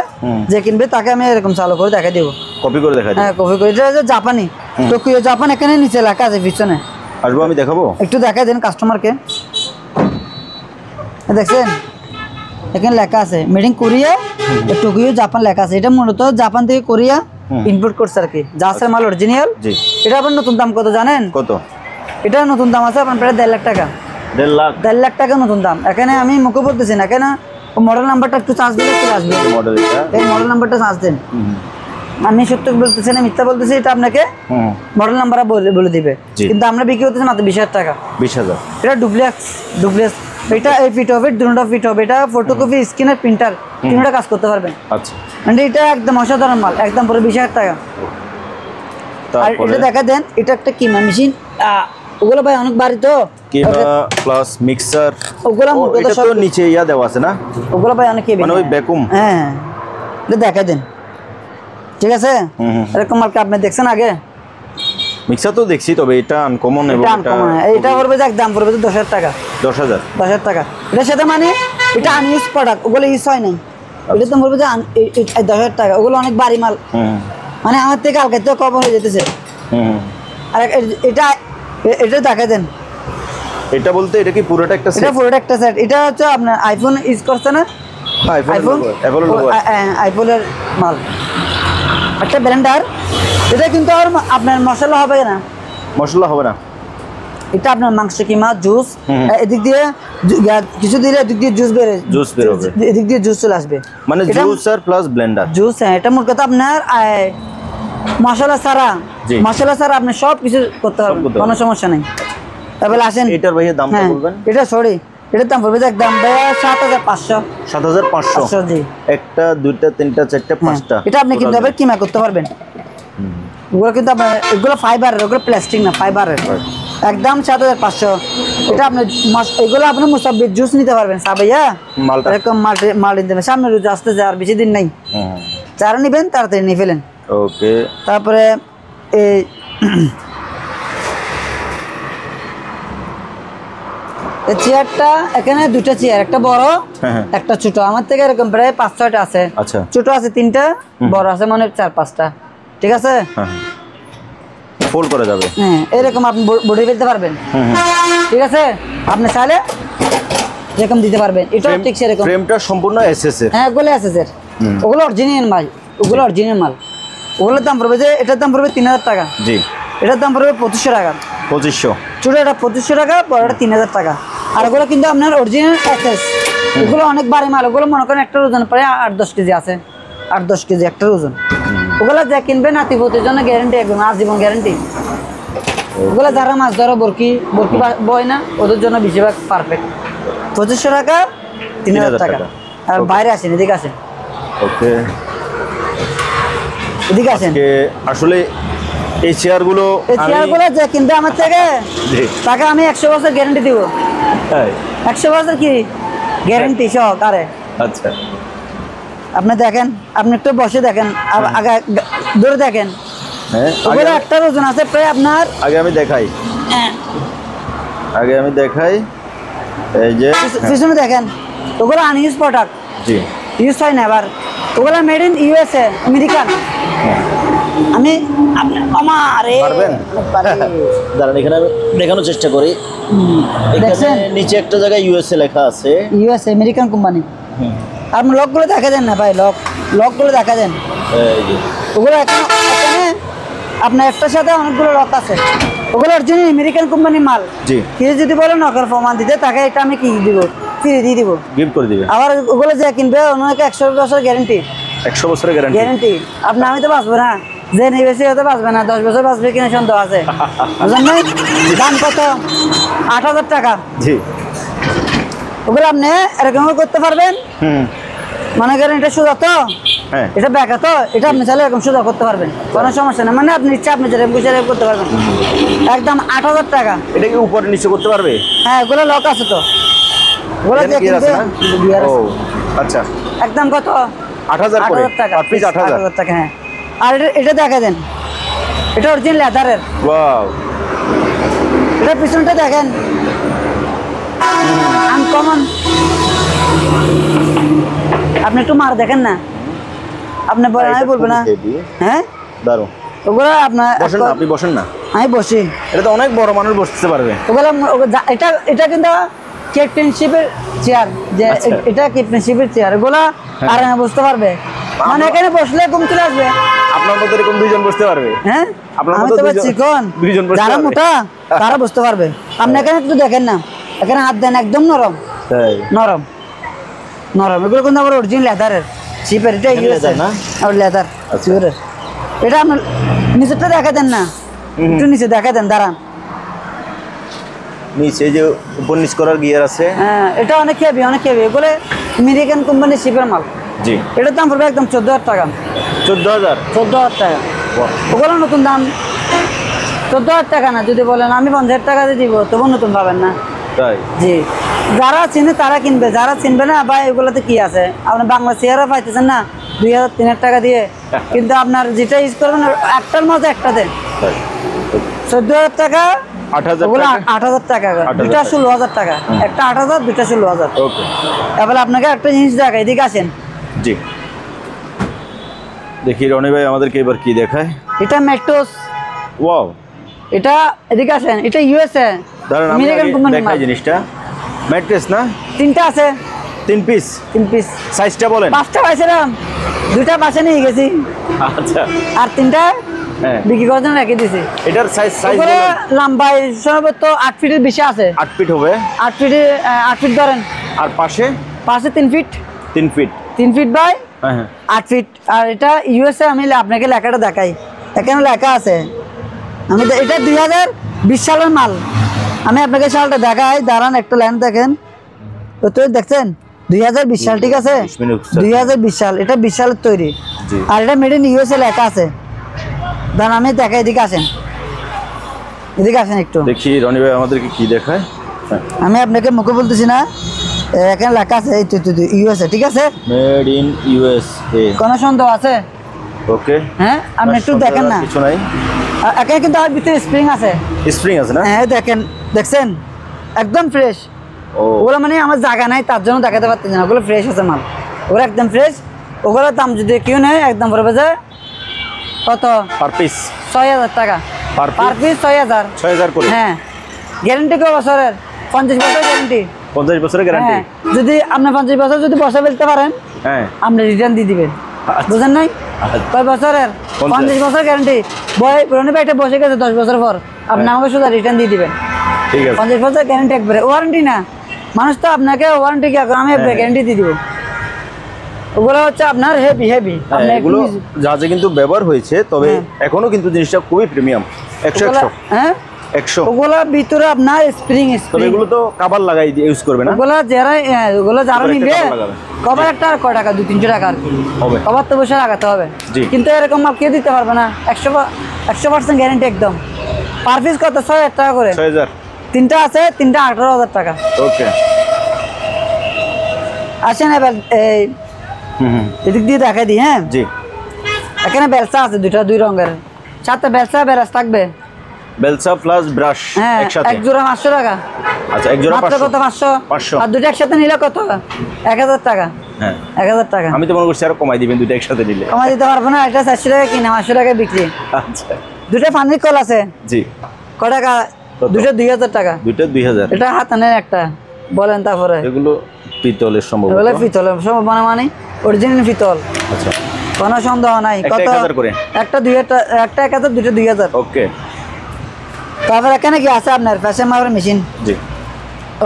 যে কিনবে তাকে আমি এরকম চালু করে দেখাই দেবো, কপি করে দেখাই, হ্যাঁ, কপি করে। এটা জাপানি, টোকিও জাপান, এখানে নিচে লেখা আছে, পিছনে আসবো আমি দেখাবো, একটু দেখাই দেন কাস্টমারকে, দেখছেন এখানে লেখা আছে made in Korea, Tokyo Japan লেখা আছে। এটা মূলত জাপান থেকে কোরিয়া ইম্পোর্ট করছে আর কি, জাহাজের মাল অরিজিনাল। এটা আপনার নতুন দাম কত জানেন? কত? এটা নতুন দাম আছে আপনার প্রায় 1.5 লাখ টাকা, 1.5 লাখ টাকা নতুন দাম। এখানে আমি মুখে বলতেছি না, এখানে মডেল নাম্বারটা একটু চার্জ দিলে একটু আসবে, এই মডেল নাম্বারটা চার্জ দেন, আমি সত্য বলতেছি না, মিথ্যা বলতেছি, এটা আপনাকে মডেল নাম্বার বলে দিবে, কিন্তু আমরা বিক্রি করতেছি মাত্র 20,000 টাকা, 20,000। এটা ডুপ্লেক্স, এটা এই ফিট হবে, দুটো ফিট হবে, এটা ফটোকপি, স্ক্যানার, প্রিন্টার, তিনটা কাজ করতে পারবেন, আচ্ছা। মানে এটা একদম অসাধারণ মাল, একদম পুরো 20,000 টাকা। আর এটা দেখা দেন, এটা একটা কিমা মেশিন, ওগুলো ভাই অনেক বাড়ি তো, কিমা প্লাস মিক্সার, ওগুলো এটা তো নিচে ইয়া দেওয়া আছে না, ওগুলো ভাই অনেক মানে ওই ভ্যাকুয়াম, হ্যাঁ, এটা দেখা দেন, ঠিক আছে। এরকম মাল কি আপনি দেখছেন আগে? মিক্সার তো দেখছি, তবে এটা আনকমন, এবং এটা পড়বে যে একদম পড়বে 10,000 টাকা, 10,000 টাকা। এটার সাথে মানে এটা আনইউজ প্রোডাক্ট, ওগুলো ইউজ হয় নাই, এটা তো পড়বে যে 10,000 টাকা। ওগুলো অনেক বাড়ি মাল, মানে আমার থেকে কালকে তো কভার হয়ে যেতেছে। আর এটা দেখা দেন, এটা বলতে এটা কি পুরোটা একটা সেট? এটা পুরোটা একটা সেট। এটা হচ্ছে আপনার আইফোন ইউজ করছে না, আইফোনের মাল, একটা ব্লেন্ডার, এটা কিন্তু আর আপনার মশলা হবে না, মশলা হবে না, এটা আপনার মাংস কিমা জুস, এদিক দিয়ে কিছু দিলে এদিক দিয়ে জুস বেরোবে, এদিক দিয়ে জুস চলে আসবে, মানে জুসার প্লাস ব্লেন্ডার জুস। হ্যাঁ, এটা মোট কথা আপনার মশলা ছাড়া আপনি সব কিছু করতে পারবেন, কোনো সমস্যা নেই। তাহলে আসেন, এটার ভাইয়া দামটা বলবেন? এটা এটার দাম পড়বে একদম 7500। 7500 জি। একটা, দুইটা, তিনটা, চারটা, পাঁচটা, এটা আপনি কিন্তু আবার কিমা করতে পারবেন। ওগুলো কিন্তু আপনার এগুলো ফাইবারের, ওগুলো প্লাস্টিক না, ফাইবারের, একদম 7500। এটা আপনি এগুলো আপনি মুসাব্বির জুস নিতে পারবেন, সাবাইয়া এরকম মাল নিতে পারবেন। সামনে রোজ আসতেছে, আর বেশি দিন নেই, যারা নিবেন তাড়াতাড়ি নিয়ে ফেলেন। ওকে। তারপরে এই চেয়ারটা, এখানে দুটো চেয়ার, একটা বড় একটা ছোট, আমার থেকে এরকম প্রায় 5-6টা আছে। আচ্ছা, ছোট আছে 3টা, বড় আছে মানে 4-5টা, ঠিক আছে? ফোল্ড করা যাবে, হ্যাঁ, এরকম আপনি বডি ফেলতে পারবেন, ঠিক আছে? আপনি চাইলে এরকম দিতে পারবেন, এটাও ঠিক সেরকম। ফ্রেমটা সম্পূর্ণ এসএস এর? হ্যাঁ, ওগুলো এসএস এর, ওগুলো অরিজিনাল মাল, ওগুলো অরিজিনাল মাল। ওগুলোর দাম পড়বে যে, এটার দাম পড়বে 3000 টাকা। জি। এটার দাম পড়বে 2500 টাকা। 2500? ছোট এটা 2500 টাকা, বড়টা 3000 টাকা। আর ওগুলো কিন্তু আপনার অরিজিনাল এসএস, ওগুলো অনেক ভারী মাল, ওগুলো মনে করেন একটা ওজন প্রায় 8-10 কেজি আছে, 8-10 কেজি একটা ওজন। ওগুলো যা কিনবে নাতিপতির জন্য গ্যারেন্টি, একদম আজীবন গ্যারেন্টি। ওগুলো যারা মাছ ধরো বরকি বয় না, ওদের জন্য বেশিরভাগ পারফেক্ট। 2500 টাকা, 3000 টাকা। আর বাইরে আসেন, এদিকে আসেন। ওকে, এদিকে আসেন। আসলে এই চেয়ারগুলো যে কিনবে আমার থেকে, তাকে আমি 100 বছর গ্যারেন্টি দিব। 100 বছর কি গ্যারেন্টি সহকারে। আচ্ছা, আপনি দেখেন, আপনি একটু বসে দেখেন, আগে ধরে দেখেন। হ্যাঁ, ওগুলো একটা ওজন আছে প্রায় আপনার, আগে আমি দেখাই, এই যে পিছনে দেখেন, ওগুলো আনইউজ প্রোডাক্ট, জি, ইউজ হয় না। আবার ওগুলো মেড ইন ইউএসএ, আমেরিকান। আমি দাঁড়ান, এখানে আমি দেখানোর চেষ্টা করি। দেখছেন নিচে একটা জায়গায় ইউএসএ লেখা আছে, ইউএসএ আমেরিকান কোম্পানি। আপনি লকগুলো দেখা দেন না ভাই, লকগুলো দেখা দেন। ওগুলো এখানে আপনার একটার সাথে অনেকগুলো লক আছে, ওগুলো অরিজিনাল আমেরিকান কোম্পানি মাল। জি। কেউ যদি বলে নকল প্রমাণ দিতে, তাকে এটা আমি কি দিব, ফ্রি দিয়ে দিব, গিফট করে দিবে। আবার ওগুলো যে কিনবে ওনাকে 100 বছর গ্যারেন্টি। 100 বছরের গ্যারেন্টি। আপনি আমি তো বাঁচবো না, যে নিবেছি হতে বাঁচবে না, 10 বছর বাঁচবে কিনা সন্দেহ আছে। বুঝলেন না? দাম কত? 8000 টাকা। জি। ওগুলো আপনি এরকম করতে পারবেন, মনে করেন এটা সোজা তো, এটা ব্যাকা তো, এটা আপনি চাইলে এরকম সোজা করতে পারবেন, কোনো সমস্যা নেই। মানে আপনি ইচ্ছা আপনি যেরকম খুশি করতে পারবেন। একদম 8000 টাকা। এটা কি উপরে নিচে করতে পারবে? হ্যাঁ, ওগুলো লক আছে তো, ওগুলো আচ্ছা, একদম কত? 8000 টাকা। 8000 টাকা। হ্যাঁ। আর এটা দেখা দেন, এটা অরিজিনাল লেদারের। ওয়াও। এটা পিছনটা দেখেন, আনকমন। আপনি একটু মার দেখেন না, আপনি বলেন, আমি বলবো না। হ্যাঁ, দারুণ। ওগুলো আপনার বসেন না, আপনি বসেন না। আমি বসি। এটা তো অনেক বড় মানুষ বসতে পারবে। ওগুলো এটা কিন্তু ক্যাপ্টেনশিপের চেয়ার, যে এটা ক্যাপ্টেনশিপের চেয়ার, ওগুলা আর বসতে পারবে, মানে এখানে বসলে ঘুম চলে আসবে। আপনার মতো এরকম 2 জন বসতে পারবে? হ্যাঁ, আপনার আমি মতো তো চিকন, 2 জন বসতে পারবে। যারা মোটা তারা বসতে পারবে। আপনি এখানে একটু দেখেন না, এখানে হাত দেন, একদম নরম, নরম নরম। এগুলো কিন্তু আবার অরিজিনাল লেদারের শিপের, এটা ইউএসএ না, আর লেদার শিপের। এটা আপনার নিচেরটা দেখা দেন না, একটু নিচে দেখা দেন, দাঁড়ান। নিচে যে উপর নিচ করার গিয়ার আছে। হ্যাঁ, এটা অনেক হেভি, অনেক হেভি। এগুলো আমেরিকান কোম্পানির শিপের মাল। জি। এটার দাম পড়বে একদম 14000 টাকা। 14000 টাকা। ওগুলো নতুন দাম 14000 টাকা না। যদি বলেন আমি 5000 টাকা দিয়ে দিব, তবু নতুন পাবেন না। তাই? জি। যারা চিনে তারা কিনবে, যারা চিনবে না ভাই, এগুলোতে কি আছে? আপনি বাংলা চেয়ারও পাইতেছেন না 2000-3000 টাকা দিয়ে, কিন্তু আপনার যেটা ইউজ করবেন একটার মধ্যে একটা দেন। 14000 টাকা, 8000 টাকা, দুটা 16000 টাকা, একটা 8000, দুটা 16000। ওকে। এবার আপনাকে একটা জিনিস দেখাই, এদিকে আসেন। জি। দেখি রনি ভাই আমাদেরকে এবার কি দেখায়। এটা ম্যাট্রোস। ওয়াও। এটা এদিকে আসেন, এটা ইউএসএ আমেরিকান কোম্পানি দেখাই জিনিসটা। ম্যাট্রেস না? 3টা আছে। 3 পিস? 3 পিস। সাইজটা বলেন। 5টা পাইছিলাম, 2টা বাসে নিয়ে গেছি। আচ্ছা, আর তিনটা হ্যাঁ বিক্রি করার জন্য রেখে দিছি। এটার সাইজ ওগুলো লম্বায় সর্বোচ্চ 8 ফিটের বেশি আছে। 8 ফিট হবে। 8 ফিট ধরেন। আর পাশে 3 ফিট। 3 ফিট। 3 ফিট বাই হ্যাঁ 8 ফিট। আর এটা ইউএসএ। আমি আপনাকে লেখাটা দেখাই, এখানে লেখা আছে। আমি এটা 2020 সালের মাল। আমি আপনাকে সালটা দেখাই, দাঁড়ান একটা লাইন দেখেন তো, দেখছেন 2020 সাল, ঠিক আছে? 2020 সাল, এটা 20 সালের তৈরি। আর এটা মেড ইন ইউএসএ লেখা আছে। দাঁড়ান আমি দেখাই, এদিকে আসেন, এদিকে আসেন একটু দেখি রনি ভাই আমাদেরকে কি দেখায়। আমি আপনাকে মুখে বলতেছি না, এখানে লেখা আছে ইউএসএ, ঠিক আছে? Made in USA. কোনো সন্দেহ আছে? ওকে, হ্যাঁ আপনি একটু দেখেন না, কিছু নাই। এখানে কিন্তু আর ভিতরে স্প্রিং আছে। স্প্রিং আছে না? হ্যাঁ দেখেন, দেখছেন একদম ফ্রেশ। ওগুলো মানে আমার জায়গা নাই তার জন্য দেখাতে পারতেছি না, ওগুলো ফ্রেশ আছে মাল, ওগুলো একদম ফ্রেশ। ওগুলোর দাম যদি কেউ নেয় একদম পড়বে যে কত? পার পিস 6000 টাকা। পার পিস 6000 করে। হ্যাঁ, গ্যারান্টি কত বছরের? 50 বছর গ্যারান্টি। 50 বছরের গ্যারান্টি। যদি আপনি 50 বছর যদি বসে ফেলতে পারেন, হ্যাঁ আপনি রিটার্ন দিয়ে দিবেন। বুঝেন নাই? কয় বছরের? 50 বছর গ্যারান্টি। পুরনো বাইকটা বসে গেছে 10 বছর পর, আপনি আমাকে শুধু রিটার্ন দিয়ে দিবেন। ঠিক আছে, 50 বছর গ্যারান্টি একবারে, ওয়ারেন্টি না। মানুষ তো আপনাকে ওয়ারেন্টি কি, আমি গ্যারান্টি দিয়ে দিব। ওগুলো হচ্ছে আপনার হেভি হেভি। এগুলো যা যা কিন্তু ব্যবহার হয়েছে, তবে এখনো কিন্তু জিনিসটা খুবই প্রিমিয়াম। 100 হ্যাঁ 100। ওগুলো ভিতরে আপনার স্প্রিং। তবে এগুলো তো কভার লাগাই দিয়ে ইউজ করবে না? ওগুলো যারা নিবে কভার একটা কয় টাকা, 200-300 টাকা হবে। কভার তো বসে লাগাতে হবে, কিন্তু এরকম মাল কে দিতে পারবে না। 100% গ্যারান্টি একদম। পার পিস কত? 6000 টাকা করে। 6000। তিনটা আছে, তিনটা 18000 টাকা। ওকে, আসেন এবার এদিক দিয়ে দেখাই দিই। হ্যাঁ জি, এখানে বেলসা আছে দুই রঙের, সাথে বেলসা বেরাস থাকবে। বেলসা প্লাস ব্রাশ হ্যাঁ, একসাথে। এক জোড়া 500 টাকা। আচ্ছা, এক জোড়া 500। কত? 500। আর দুটো একসাথে নিলে কত? 1000 টাকা। হ্যাঁ 1000 টাকা। আমি তো মনে করছি আরো কমাই দিবেন দুটো একসাথে নিলে। কমাই দিতে পারবো না, এটা 400 টাকা কিনা, 500 টাকা বিক্রি। আচ্ছা, দুটো পানির কল আছে। জি, ক টাকা? দুটো 2000 টাকা। দুটো 2000। এটা হাতানের একটা বলেন। তারপরে এগুলো পিতলের সম্ভব। এগুলো পিতল মানে অরিজিনাল পিতল। আচ্ছা, কোনো সন্দেহ নাই। কত? 1000 করে। একটা 2000, একটা 1000, দুটো 2000। ওকে, তারপর এখানে কি আছে আপনার? ফ্যাশন মার্কের মেশিন। জি,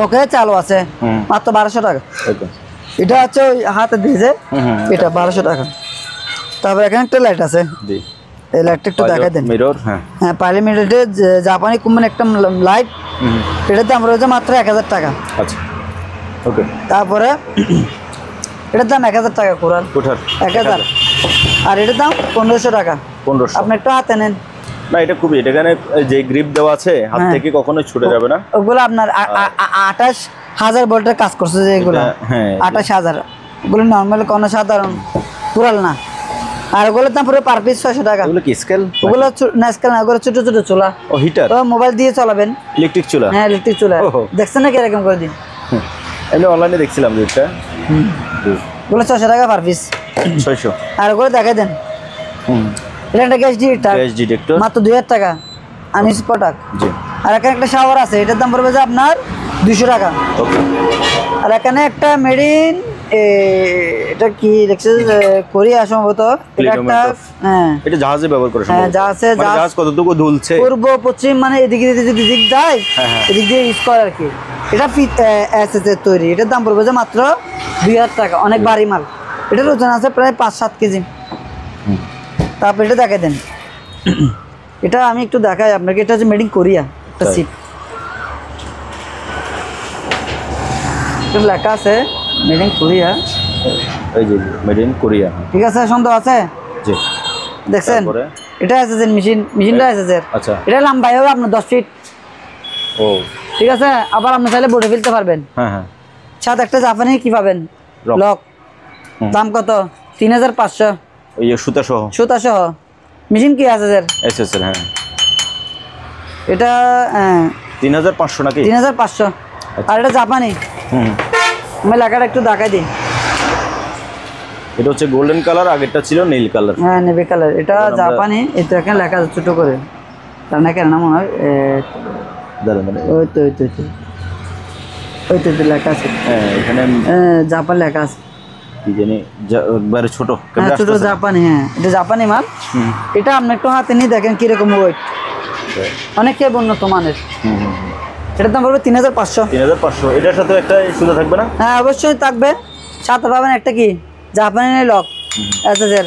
ওকে চালু আছে মাত্র 1200 টাকা। ওকে, এটা হচ্ছে ওই হাতে দিয়েছে, এটা 1200 টাকা। তারপর এখানে একটা লাইট আছে, জি, এই লাইটটা একটু দেখাই দেন। মিরর, হ্যাঁ হ্যাঁ পার্লিমেন্টের জাপানি কোম্পানি একটা লাইট, এটার দাম রয়েছে মাত্র 1000 টাকা। আচ্ছা, ওকে। তারপরে এটার দাম 1000 টাকা। কোরআন কোঠার 1000। আর এটার দাম 1500 টাকা। 1500। আপনি একটু হাতে নেন। না, এটা খুবই, এটা এখানে যে গ্রিপ দেওয়া আছে হাত থেকে কখনোই ছুটে যাবে না। ওগুলো আপনার 28000 ভোল্টের কাজ করছে যে এগুলো। হ্যাঁ 28000। ওগুলো নর্মাল কোনো সাধারণ পুরাল না। আর ওগুলোর দাম পুরো পার পিস 600 টাকা। এগুলো কি স্কেল? ওগুলো না স্কেল না, ওগুলো ছোট ছোট চুলা। ও হিটার? তো মোবাইল দিয়ে চালাবেন। ইলেকট্রিক চুলা? হ্যাঁ ইলেকট্রিক চুলা। দেখছেন না কিরকম করে দিন? আমি অনলাইনে দেখছিলাম যেটা। ওগুলো 600 টাকা পার পিস। 600। আর ওগুলো দেখাই দেন। এটা একটা গ্যাস ডিটেক্টর, মাত্র 2000 টাকা। আনিস প্রোডাক্ট। জি। আর এখানে একটা শাওয়ার আছে, এটার দাম পড়বে যে আপনার 200 টাকা। ওকে। আর এখানে একটা মেডিন, এটা কি লিখছে? কোরিয়া সম্ভবত। এটা একটা, হ্যাঁ এটা জাহাজে ব্যবহার করে। হ্যাঁ জাহাজ কতটুকু দুলছে পূর্ব পশ্চিম মানে এদিকে যদি দিক দেয় এদিক দিয়ে ইউজ করে আর কি। এটা এসএস এর তৈরি, এটার দাম পড়বে যে মাত্র 2000 টাকা। অনেক ভারী মাল, এটার ওজন আছে প্রায় 5-7 কেজি। তারপর এটা দেখাই দেন। এটা আমি একটু দেখাই আপনাকে, এটা হচ্ছে মেড ইন কোরিয়া একটা সিপ। এটা লেখা আছে মেড ইন কোরিয়া। এই যে মেড ইন কোরিয়া, ঠিক আছে, সন্দেহ আছে? জি। দেখছেন এটা এসএস এর মেশিনটা এসএস এর। আচ্ছা, এটা লম্বাই হবে আপনার 10 ফিট। ও ঠিক আছে, আবার আপনি চাইলে বোর্ডে ফেলতে পারবেন। হ্যাঁ হ্যাঁ। সাথে একটা জাপানি কি পাবেন? লক। দাম কত? 3500। ওই সুতা সহ? সুতা সহ। মেশিন কি আছে স্যার? এসএস এর, হ্যাঁ। এটা 3500 নাকি? 3500। আর এটা জাপানি। আমি লেখাটা একটু দেখাই দিই। এটা হচ্ছে গোল্ডেন কালার, আগেরটা ছিল নীল কালার। হ্যাঁ নেভি কালার। এটা জাপানি। এটা এখানে লেখা আছে ছোট করে, তার না কেন না মনে হয়। ওই তো লেখা আছে, হ্যাঁ এখানে জাপান লেখা আছে। কি জানি একবারে ছোট হ্যাঁ ছোট জাপানি, হ্যাঁ এটা জাপানি মাল। এটা আপনি একটু হাতে নিয়ে দেখেন কিরকম ওয়েট, অনেকটাই উন্নত মানের। এটার দাম পড়বে 3500। 3500। এটার সাথে একটা সুবিধা থাকবে না? হ্যাঁ অবশ্যই থাকবে, সাথে পাবেন একটা কি জাপানি লক এসএসের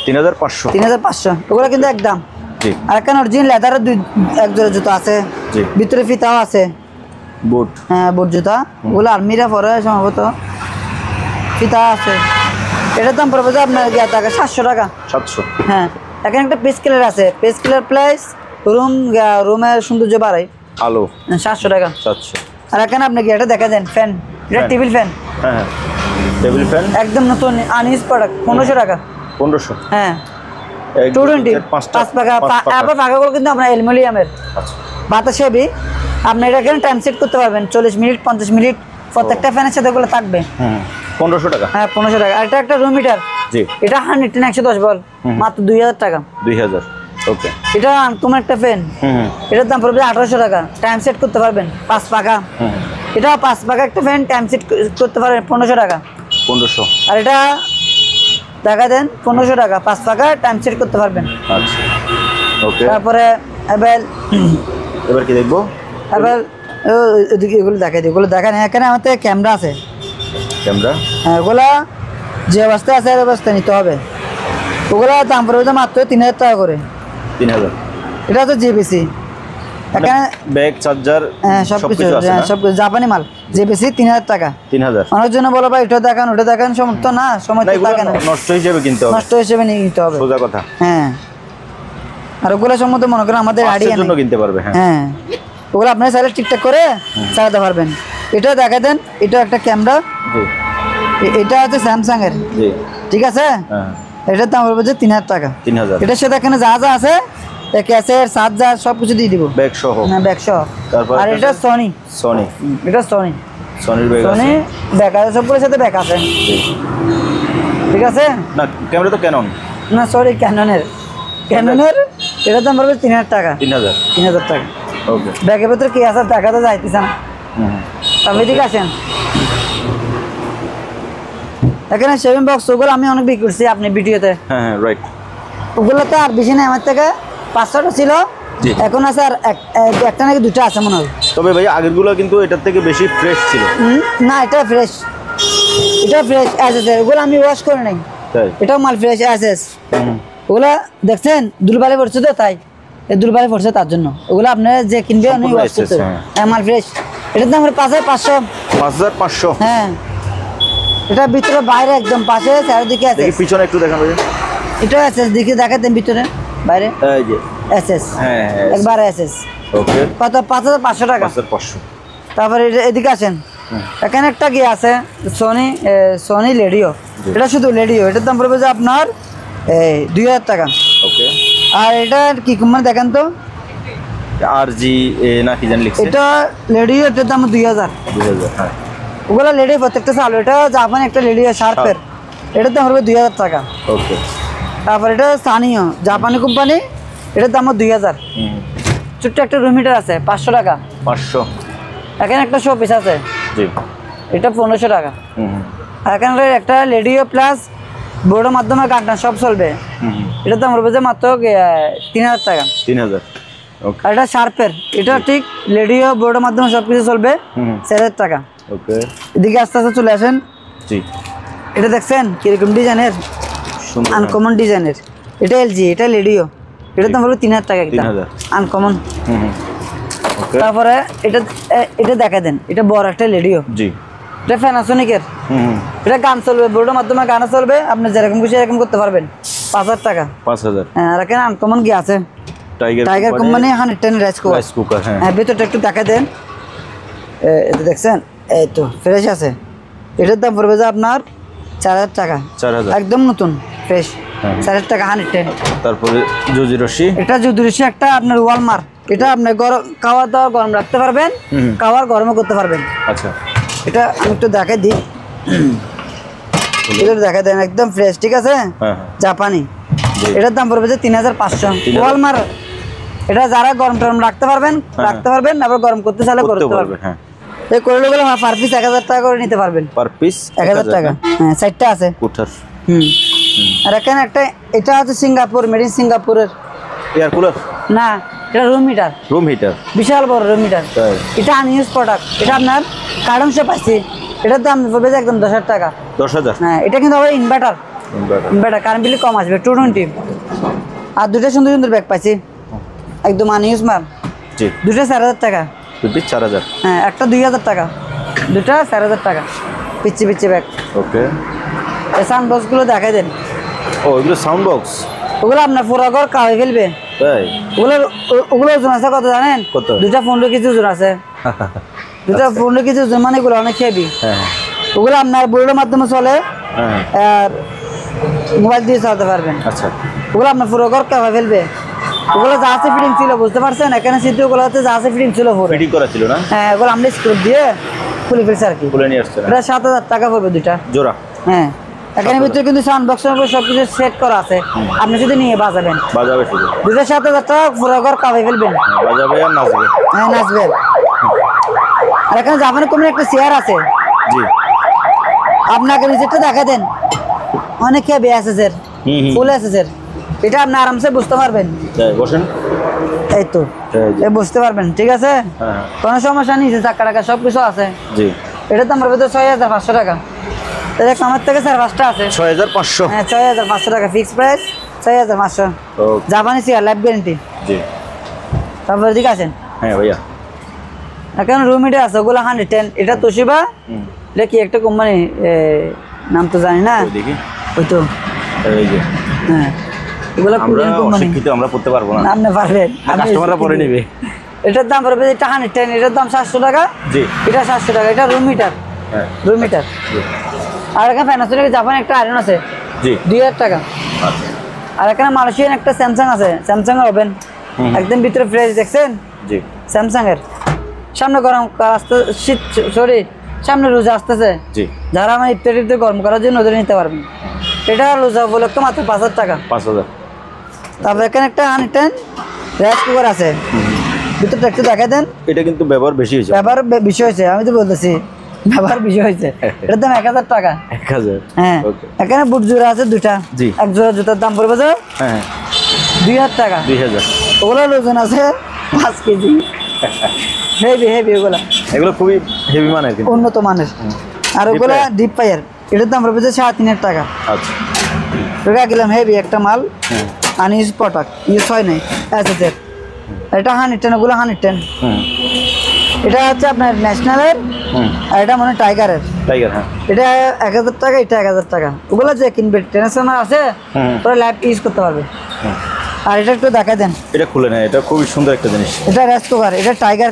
3500। 3500 ওগুলো কিন্তু একদম। জি। আর এখানে অরিজিনাল লেদারের এক জোড়া জুতো আছে, জি। ভিতরে ফিতাও আছে, বুট। হ্যাঁ বুট জুতা, ওগুলো আর্মিরা পরে সম্ভবত, ফিতা আছে। এটার দাম পড়বে যে আপনার 700 টাকা। 700। হ্যাঁ এখানে একটা পেস কিলার আছে, পেস কিলার প্লাস রুমের সৌন্দর্য বাড়ায়, আলো 700 টাকা। 700। আর এখানে আপনি কি এটা দেখা দেন ফ্যান, এটা টেবিল ফ্যান, হ্যাঁ হ্যাঁ টেবিল ফ্যান একদম নতুন আনইউজ প্রোডাক্ট, 1500 টাকা। 1500। হ্যাঁ 220 5 পাকা, আবার পাকাগুলো কিন্তু আপনার অ্যালুমিনিয়ামের, আচ্ছা। বাতাস হেভি। আপনি এটা এখানে টাইম সেট করতে পারবেন 40 মিনিট 50 মিনিট, প্রত্যেকটা ফ্যানের সাথে ওগুলো থাকবে। 1500 টাকা। হ্যাঁ 1500 টাকা। আর এটা একটা রুম হিটার, জি। এটা 110 110 বল, মাত্র 2000 টাকা। 2000। ওকে। এটা তোমার একটা ফ্যান, এটার দাম পড়বে 1800 টাকা, টাইম সেট করতে পারবেন 5 পাকা। এটা 5 পাকা একটা ফ্যান, টাইম সেট করতে পারবেন 1500 টাকা। 1500। আর এটা দেখা দেন 1500 টাকা, 5 পাকা টাইম সেট করতে পারবেন। আচ্ছা ওকে। তারপরে এবার কি দেখবো? এবার ওদিকে এগুলো দেখাই দিই, ওগুলো দেখা নেই। এখানে আমাদের ক্যামেরা আছে, ক্যামেরা। হ্যাঁ ওগুলা যে অবস্থায় আছে এই অবস্থায় নিতে হবে। ওগুলা দাম পড়বে মাত্র 3000 টাকা করে। 3000। এটা হচ্ছে জিবিসি, এখানে ব্যাগ চার্জার হ্যাঁ সবকিছু সবকিছু জাপানি মাল, জিবিসি 3000 টাকা। 3000। অনেক জন্য বলো ভাই এটা দেখান ওটা দেখান, সমর্থ না, সময় তো থাকে না, নষ্ট হিসেবে কিনতে হবে, নষ্ট হিসেবে নিয়ে নিতে হবে, সোজা কথা। হ্যাঁ আর ওগুলো সম্বন্ধে মনে করেন আমাদের আইডিয়া জন্য কিনতে পারবে। হ্যাঁ হ্যাঁ ওগুলো আপনার চাইলে ঠিকঠাক করে চালাতে পারবেন। এটা দেখা দেন, এটা একটা ক্যামেরা, জি। এটা হচ্ছে স্যামসাং এর, জি। ঠিক আছে। হ্যাঁ এটার দাম পড়বে যে 3000 টাকা। 3000। এটার সাথে এখানে যা যা আছে, ক্যাসেট চার্জার সব কিছু দিয়ে দিব, ব্যাগ সহ। হ্যাঁ ব্যাগ সহ। তারপর আর এটা সনি, সনি, এটা সনি, সনির ব্যাগ আছে। সনি ব্যাগ আছে, সবগুলোর সাথে ব্যাগ আছে, ঠিক আছে। না ক্যামেরা তো ক্যানন, না সরি ক্যাননের, এটার দাম পড়বে 3000 টাকা। 3000। 3000 টাকা। ওকে। ব্যাগের ভিতরে কি আছে টাকা তো যাইতেছে না। তবে ঠিক আছেন, এখানে শেভিং বক্স ওগুলো আমি অনেক বিক্রি করছি আপনি ভিডিওতে। হ্যাঁ হ্যাঁ রাইট। ওগুলো তো আর বেশি নেই, আমার থেকে 500টা ছিল, জি। এখন আছে আর একটা নাকি 2টা আছে মনে হয়। তবে ভাই আগেরগুলো কিন্তু এটার থেকে বেশি ফ্রেশ ছিল। না এটা ফ্রেশ, এটা ফ্রেশ এসএস, ওগুলো আমি ওয়াশ করে নাই, তাই? এটাও মাল ফ্রেশ এসএস। ওগুলা দেখছেন দুলবালে পড়ছে তো, তাই এই দুলবালে পড়ছে তার জন্য ওগুলো আপনারা যে কিনবে অনেক ওয়াশ করতে, হ্যাঁ মাল ফ্রেশ। এটার দাম 5500। 5500। হ্যাঁ এটা ভিতরে বাইরে একদম পাশে চারিদিকে আছে। দেখি পিছনে একটু দেখান ভাই। এটা এসএস দেখি দেখাতেন ভিতরে বাইরে, এই যে এসএস, হ্যাঁ একবার এসএস। ওকে। কত? 5500 টাকা। 5500। তারপরে এদিকে আসেন, এখানে একটা কি আছে সনি লেডিও, এটা শুধু লেডিও, এটার দাম পড়বে যে আপনার 2000 টাকা। ওকে। আর এটা কি কোম্পানি দেখেন তো, আরজি না কি জানি লিখছে। এটা লেডিও, এটার দাম 2000। 2000। হ্যাঁ ওগুলো লেডি প্রত্যেকটা চালু, এটা জাপানি একটা লেডিও শার্পের, এটার দাম পড়বে 2000 টাকা। ওকে। তারপর এটা স্থানীয় জাপানি কোম্পানি, এটার দাম 2000। ছোট্ট একটা রুম হিটার আছে 500 টাকা। 500। এখানে একটা শো পিস আছে, জি। এটা 1500 টাকা। আর এখানে একটা লেডিও প্লাস বোর্ডের মাধ্যমে গানটা সব চলবে, এটার দাম পড়বে যে মাত্র 3000 টাকা। 3000। ওকে। আর এটা শার্পের, এটা ঠিক লেডিও বোর্ডের মাধ্যমে সব কিছু চলবে, 4000 টাকা। ওকে। এদিকে আস্তে আস্তে চলে আসেন। জি। এটা দেখছেন কিরকম ডিজাইনের, সুন্দর। আনকমন ডিজাইনের, এটা এলজি, এটা লেডিও, এটার দাম হলো 3000 টাকা। 3000 আনকমন। ওকে। তারপরে এটা দেখা দেন, এটা বড় একটা লেডিও, জি। এটা প্যানাসোনিকের, এটা গান চলবে, বোর্ডের মাধ্যমে গান চলবে, আপনি যেরকম খুশি এরকম করতে পারবেন, 5000 টাকা। 5000। হ্যাঁ আর এখানে আনকমন কি আছে, টাইগার কোম্পানি 110 রাইস কুকার। হ্যাঁ ভিতরটা একটু দেখা দেন, এটা দেখছেন, এই তো ফ্রেশ আছে। এটার দাম পড়বে যে আপনার 4000 টাকা। 4000 একদম নতুন ফ্রেশ, 4000 টাকা 110। তারপরে জুজি রশি, এটা যদি রশি একটা আপনার ওয়ালমার, এটা আপনি গরম খাওয়া দাওয়া গরম রাখতে পারবেন, খাওয়ার গরমও করতে পারবেন। আচ্ছা এটা আমি একটু দেখাই দিই, এটা দেখা দেন একদম ফ্রেশ, ঠিক আছে, জাপানি। এটার দাম পড়বে যে 3500। ওয়ালমার, এটা যারা গরম টরম রাখতে পারবেন, আবার গরম করতে চাইলে করতে পারবেন। এই করলাগুলো পার পিস 1000 টাকা করে নিতে পারবেন। পার পিস 1000 টাকা। হ্যাঁ, 4টা আছে। কুঠার। আর এখানে একটা, এটা হচ্ছে সিঙ্গাপুর, মেড ইন সিঙ্গাপুরের এয়ার কুলার না, এটা রুম হিটার। রুম হিটার বিশাল বড় রুম হিটার। এটা আনইউজ প্রোডাক্ট। এটা আপনার কার্টন শেপ আছে। এটার দাম পড়বে একদম 10,000 টাকা। 10,000। হ্যাঁ, এটা কিন্তু আবার ইনভার্টার। কারেন্ট বিল কম আসবে, 220। আর দুটো সুন্দর সুন্দর ব্যাগ পাইছি, একদম আনইউজ মাল। জি, দুটো 4,000 টাকা। দুটি 4,000। হ্যাঁ, একটা 2,000 টাকা, দুটা 4,000 টাকা। পিচ্ছি পিচ্ছি ব্যাগ। ওকে। এই সাউন্ড বক্সগুলো দেখাই দেন। ও, এগুলো সাউন্ড বক্স। ওগুলো আপনার পুরো ঘর কাওয়াই ফেলবে। তাই? ওগুলো ওজন আছে কত জানেন? কত? দুটা 15 কেজি ওজন আছে। দুটা 15 কেজি ওজন, মানে এগুলো অনেক হেভি। হ্যাঁ, ওগুলো আপনার ব্লুটুথের মাধ্যমে চলে, হ্যাঁ। আর মোবাইল দিয়ে চালাতে পারবেন। আচ্ছা। ওগুলো আপনার পুরো ঘর কাওয়াই ফেলবে। ওগুলো যা আছে ফিটিং ছিল, বুঝতে পারছেন? এখানে সিদ্ধ ওগুলো হচ্ছে যা আছে ফিটিং ছিল পুরো। ফিটিং করা ছিল না? হ্যাঁ, ওগুলো আমরা স্ক্রু দিয়ে খুলে ফেলছি আর কি। খুলে নিয়ে আসছে না? এটা 7,000 টাকা পড়বে দুইটা জোড়া। হ্যাঁ, এখানে ভিতরে কিন্তু সাউন্ড বক্সের উপর সবকিছু সেট করা আছে, আপনি শুধু নিয়ে বাজাবেন। বাজাবে শুধু? দুটো 7,000 টাকা পুরো ঘর কাওয়াই ফেলবেন। বাজাবে আর নাচবে। হ্যাঁ, নাচবে। আর এখানে জাপানি কোম্পানির একটা চেয়ার আছে। জি। আপনাকে নিচেরটা দেখা দেন, অনেক হেভি আছে স্যার, ফুল আছে স্যার। এটা আপনি আরামসে বুঝতে পারবেন। তাই? বসেন। এই তো, এই বুঝতে পারবেন, ঠিক আছে? হ্যাঁ। কোনো সমস্যা নেই, চাকা টাকা সব কিছু আছে। জি। এটা তো আমার ভিতরে 6,500 টাকা। এটা আমার থেকে স্যার 5টা আছে। 6,500? হ্যাঁ, 6,500 টাকা ফিক্স প্রাইস, 6,500। জাপানি চেয়ার, লাইফ গ্যারেন্টি। জি। তারপরে দিকে আছেন। হ্যাঁ ভাইয়া। এখন রুম হিটার আছে, ওগুলো 110। এটা তোশিবা, এটা কি একটা কোম্পানি, নাম তো জানি না। দেখি। ওই তো, এই যে। হ্যাঁ, এগুলো আমরা অশিক্ষিত, আমরা পড়তে পারবো না। আপনি পারবেন, কাস্টমাররা পরে নেবে। এটার দাম পড়বে, এটা 110, এটার দাম 700 টাকা। জি। এটা 700 টাকা। এটা রুম হিটার। হ্যাঁ, রুম হিটার। আর এখানে প্যানাসোনিক জাপান একটা আয়রন আছে। জি। 2,000 টাকা। আচ্ছা। আর এখানে মালয়েশিয়ান একটা স্যামসাং আছে, স্যামসাং এর ওভেন, একদম ভিতরে ফ্রেশ, দেখছেন? জি। স্যামসাং এর। সামনে গরম আসতে, শীত, সরি, সামনে রোজা আসতেছে। জি। যারা আমার ইফতারিতে গরম করার জন্য ওদের নিতে পারবেন। এটা রোজা উপলক্ষে মাত্র 5,000 টাকা। 5,000। তারপরে এখানে একটা 110 রাইস কুকার আছে, ভিতরটা একটু দেখা দেন। এটা কিন্তু ব্যবহার বেশি হয়েছে। ব্যবহার বিষয় হয়েছে, আমি তো বলতেছি ব্যবহার বিষয় হয়েছে। এটার দাম 1,000 টাকা। 1,000? হ্যাঁ। এখানে বুট জোড়া আছে দুটা। জি। এক জোড়া জুতার দাম পড়বে যে হ্যাঁ, 2,000 টাকা। 2,000। ওগুলো ওজন আছে 5 কেজি। হেভি হেভি ওগুলা, এগুলো খুবই হেভি মানের কিন্তু। উন্নত মানের। আর ওগুলা ডিপ ফায়ার, এটার দাম পড়বে যে 3,500 টাকা। আচ্ছা। ওটা গেলাম হেভি একটা মাল, আনইউজ প্রোডাক্ট, ইউজ হয় নাই। আচ্ছা স্যার, এটা 110, ওগুলো 110। এটা হচ্ছে আপনার ন্যাশনালের, আর এটা মানে টাইগারের। টাইগার, হ্যাঁ। এটা 1,000 টাকা, এটা 1,000 টাকা। ওগুলো যে কিনবে ট্রান্সফর্মার আছে, ওরা লাইভ ইউজ করতে পারবে। আর এটা একটু দেখা দেন। এটা খুলে নেয়, এটা খুবই সুন্দর একটা জিনিস। এটা রাইস কুকার, এটা টাইগার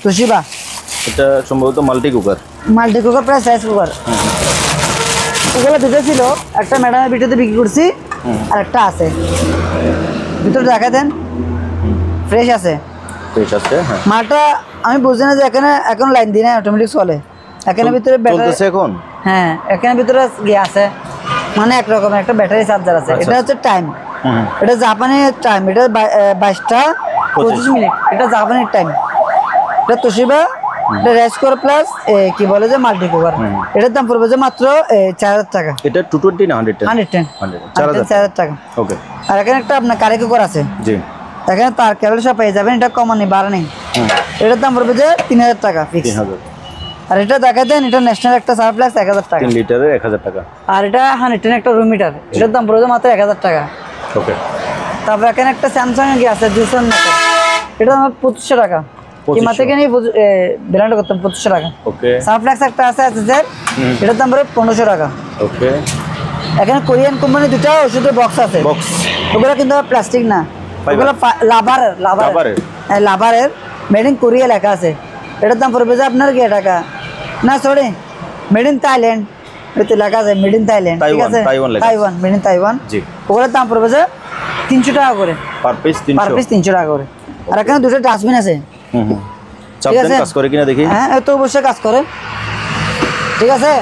তোশিবা। এটা সম্ভবত multi cooker. Multi cooker plus rice cooker. ওগুলো দুটো ছিল, একটা ম্যাডামের ভিডিওতে বিক্রি করছি, আর একটা আছে। ভিতরে দেখা দেন, ফ্রেশ আছে। ফ্রেশ আছে, হ্যাঁ। মালটা আমি বুঝি না যে এখানে এখন লাইন দিই না, অটোমেটিক চলে। এখানে ভিতরে চলতেছে এখন? হ্যাঁ, এখানে ভিতরে ইয়ে আছে, মানে এক রকমের একটা ব্যাটারি চার্জার আছে। এটা হচ্ছে টাইম, এটা জাপানি টাইম। এটা 22টা 25 মিনিট। এটা জাপানির টাইম। এটা তোশিবা, এটা রাইস কুকার প্লাস কি বলে যে মাল্টি কুকার। এটার দাম পড়বে যে মাত্র 4,000 টাকা। এটা 220 না 110? 110। 4,000 টাকা। ওকে। আর এখানে একটা আপনার কারি কুকার আছে। জি। এখানে তার কেবল সব পেয়ে যাবেন, এটা কমানি বাড়া নেই। এটার দাম পড়বে যে 3,000 টাকা ফিক্স। 3,000। আর এটা দেখা দেন, এটা ন্যাশনাল একটা সারপ্লাস 1,000 টাকা। 3 লিটারের 1,000 টাকা। আর এটা 110 একটা রুম হিটার, এটার দাম পড়বে মাত্র 1,000 টাকা। ওকে। তারপর এখানে একটা স্যামসাং এর আছে 200 মিটার, এটা আমার 2500 টাকা। কিমা থেকে নিয়ে ব্র্যান্ড করতাম 2500 টাকা। ওকে। সারপ্লাস একটা আছে স্যার, এটার দাম পড়বে 1,500 টাকা। ওকে। এখানে কোরিয়ান কোম্পানি দুটো ওষুধের বক্স আছে। বক্স। ওগুলো কিন্তু প্লাস্টিক না, ওগুলো লাভারের মেড ইন কোরিয়া লেখা আছে। এটার দাম পড়বে যে আপনার কি টাকা না, সরি, মেড ইন থাইল্যান্ড। এতে লেখা আছে মেড ইন থাইল্যান্ড, ঠিক আছে? Taiwan, made in Taiwan. জি। ওগুলোর দাম পড়বে যে 300 টাকা করে পার পিস। 300 টাকা করে। আর এখানে দুটো ডাস্টবিন আছে। ঠিক আছে, কাজ করে কিনা দেখি। হ্যাঁ, তো অবশ্যই কাজ করে, ঠিক আছে?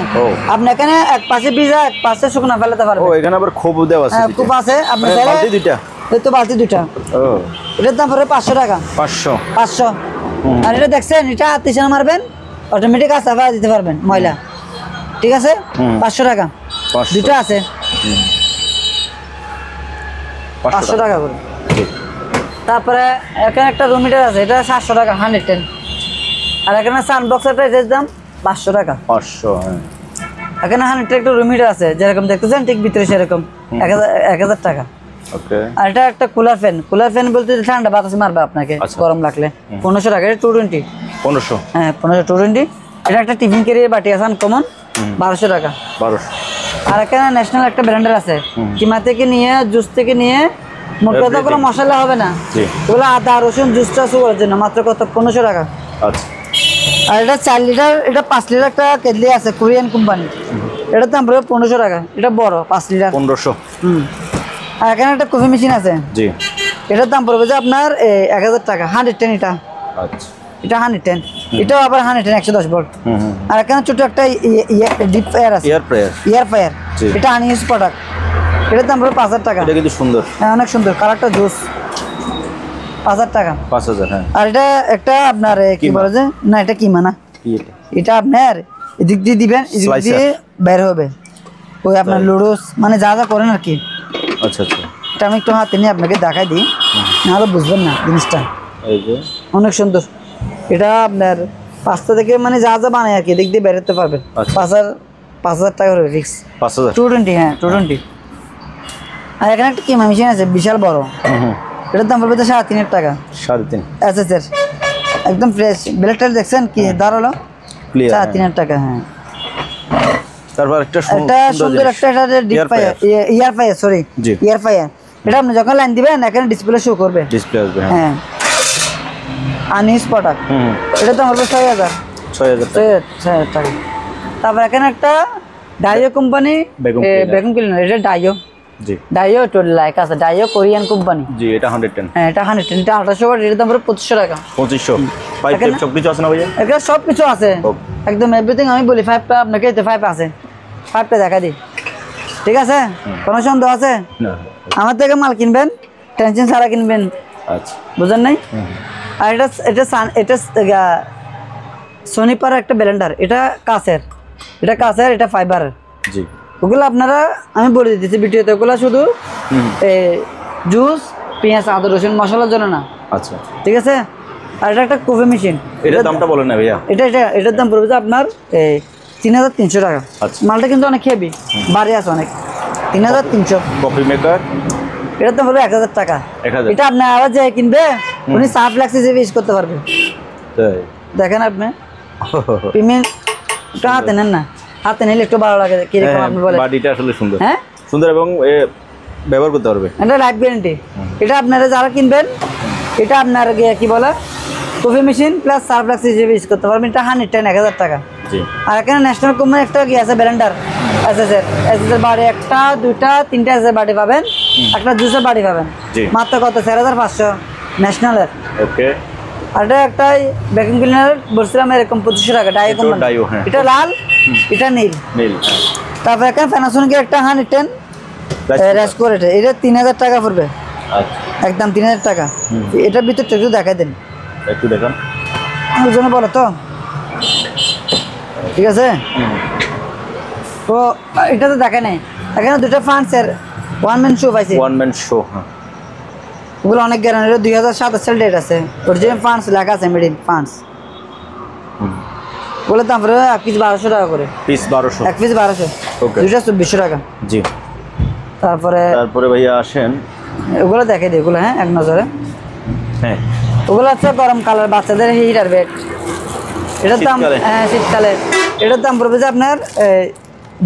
আপনি এখানে এক পাশে ভিজা, এক পাশে শুকনা ফেলাতে পারবেন। ও, এখানে আবার খোপ দেওয়া আছে। খোপ আছে। আপনি বালতি দুইটা? এই তো বালতি দুইটা। ও, এটার দাম পড়বে 500 টাকা। 500। 500। আর এটা দেখছেন, এটা 30 মারবেন, অটোমেটিক সাফা দিতে পারবেন ময়লা, ঠিক আছে 500 টাকা। 500 দুটো আছে 500 টাকা করে। তারপরে এখানে একটা রুম হিটার আছে, এটা 700 টাকা 110। আর এখানে সানবক্স একটা এটার দাম 500 টাকা। 500, হ্যাঁ। এখানে 100 একটা রুম হিটার আছে, যেরকম দেখতেছেন ঠিক ভিতরে সেরকম 1000 টাকা। ওকে। আর এটা একটা কুলার ফ্যান বলতে ঠান্ডা বাতাস মারবে আপনাকে গরম লাগলে, 1500 টাকা। এটা 220। 1500, হ্যাঁ 1500 220। এটা একটা টিফিন ক্যারিয়ার বাটি আছে আনকমন, 1200 টাকা। 1200। আর এখানে ন্যাশনাল একটা ব্র্যান্ডের আছে, কিমা থেকে নিয়ে জুস থেকে নিয়ে, মোট কথা কোনো মশলা হবে না, ওগুলো আদা রসুন জুস টাস করার জন্য মাত্র কত 1500 টাকা। আচ্ছা। আর এটা 4 লিটার, এটা 5 লিটার একটা কেটলি আছে কোরিয়ান কোম্পানি, এটার দাম পড়বে 1500 টাকা। এটা বড় 5 লিটার 1500। আর এখানে একটা কফি মেশিন আছে, জি, এটার দাম পড়বে যে আপনার 1000 টাকা 110। এটা আচ্ছা, এটা 110, এটাও আবার 110 110 ভোল্ট। আর এখানে ছোট একটা ডিপ ফায়ার আছে, এয়ার ফায়ার, এটা আনইউজ প্রোডাক্ট, এটার দাম পড়বে 5000 টাকা। এটা কিন্তু সুন্দর, হ্যাঁ অনেক সুন্দর, কালারটা জুস, 5000 টাকা। 5000, হ্যাঁ। আর এটা একটা আপনার কি বলে যে, না এটা কিমা না, এটা আপনার এদিক দিয়ে দিবেন, এদিক দিয়ে বের হবে ওই আপনার লুডোস মানে যা যা করেন আর কি। আচ্ছা আচ্ছা, এটা আমি একটু হাতে নিয়ে আপনাকে দেখাই দিই, নাহলে বুঝবেন না জিনিসটা। এই যে অনেক সুন্দর, এটা আপনার 5টা থেকে মানে যা যা বানায় আর কি এদিক দিয়ে বেরোতে পারবেন। 5000 টাকা করে ফিক্স। 5000, 220, হ্যাঁ 220। আর এখানে একটা কিমা মেশিন আছে বিশাল বড়, এটার দাম পড়বে 3500 টাকা। 3.5 এসএসের একদম ফ্রেশ, ব্লেডটা দেখছেন কি দাঁড়ালো, ক্লিয়ার, 3500 টাকা। হ্যাঁ তারপর একটা সুন্দর একটা ডিপ ফায়ার, ইয়ার ফায়ার, সরি ইয়ার ফায়ার। এটা আপনি যখন লাইন দিবেন এখানে ডিসপ্লে শো করবে, ডিসপ্লে আসবে, হ্যাঁ আনইউজ প্রোডাক্ট। এটা তো হবে 6000 টাকা। তারপর এখানে একটা ডাইও কোম্পানি ভ্যাকুম ক্লিনার, এটা ডাইও, জি ডাইও তো লাইক আছে, ডাইও কোরিয়ান কোম্পানি, জি। এটা 110, হ্যাঁ এটা 110, এটা 1800 ওয়াট, এর দাম পড়বে 2500 টাকা। 2500। পাইপ টেপ সবকিছু আছে না ভাইয়া? এখানে সব কিছু আছে একদম এভরিথিং। আমি বলি 5টা আপনাকে, এতে 5 আছে, 5টা দেখা দিই, ঠিক আছে? কোনো সন্দেহ আছে? না। আমার থেকে মাল কিনবেন, টেনশন ছাড়া কিনবেন, আচ্ছা, বুঝেন নাই? আর এটা সোনিপার একটা ব্লেন্ডার, এটা কাঁচের, এটা ফাইবারের, জি। ওগুলো আপনারা আমি বলে দিতেছি ভিডিওতে, ওগুলো শুধু জুস পেঁয়াজ আদা রসুন মশলার জন্য না। আচ্ছা, ঠিক আছে? আর এটা একটা কফি মেশিন, এটার দামটা বলেন না ভাইয়া। এটার দাম পড়বে আপনার 3300 টাকা। আচ্ছা, মালটা কিন্তু অনেক হেভি, বাড়ি আছে অনেক। 3300। কফি মেকার, এটার দাম পড়বে 1000 টাকা। 1000। এটা আপনি আবার যে কিনবে উনি সাফ লাগছে যে ইউজ করতে পারবে। তাই দেখেন আপনি প্রিমিয়াম, একটু হাতে নেন না, হাতে নিলে একটু ভালো লাগে কিরকম আপনি বলেন। বডিটা আসলে সুন্দর, হ্যাঁ সুন্দর, এবং ব্যবহার করতে পারবে। এটা লাইফ গ্যারান্টি। এটা আপনারা যারা কিনবেন, এটা আপনার কি বলে coffee machine plus Surf Lux হিসেবে ইউজ করতে পারবেন। এটা 110 1000 টাকা। আর এখানে ন্যাশনাল কোম্পানি একটা কি আছে ব্লেন্ডার, এসএসের বাড়ি, একটা দুইটা তিনটা এসএসের বাড়ি পাবেন, একটা জুসের বাড়ি পাবেন, মাত্র কত 4500 ন্যাশনালের। ওকে। আর এটা একটা ভ্যাকুম ক্লিনার বলছিলাম এরকম 2500 টাকা, ডাইও কোম্পানি। এটা লাল, এটা নীল। তারপর এখানে প্যানাসোনিকের একটা 110 রেসকোরেট, এটা 3000 টাকা পড়বে। আচ্ছা, একদম 3000 টাকা। এটার ভিতরটা একটু দেখাই দেন, একটু দেখান ওজনে বলো তো, ঠিক আছে? তো এটা তো দেখা নেই। এখানে দুটো ফ্রান্সের ওয়ান ম্যান শো পাইছে, ওয়ান ম্যান শো, হ্যাঁ। ওগুলো অনেক গ্যারান্টি, 2027 সাল ডেট আছে, অরিজিনাল ফ্রান্স লেখা আছে, মেড ইন ফ্রান্স। ওগুলো দাম পড়বে 1 পিস 1200 টাকা করে। পিস 1200, 1 পিস 1200, দুটো 2400 টাকা। জি। তারপরে ভাইয়া আসেন, ওগুলো দেখে দিই, ওগুলো হ্যাঁ এক নজরে। হ্যাঁ, ওগুলো হচ্ছে গরম কালার বাচ্চাদের হিটার বেড, এটার দাম হ্যাঁ শীতকালে, এটার দাম পড়বে যে আপনার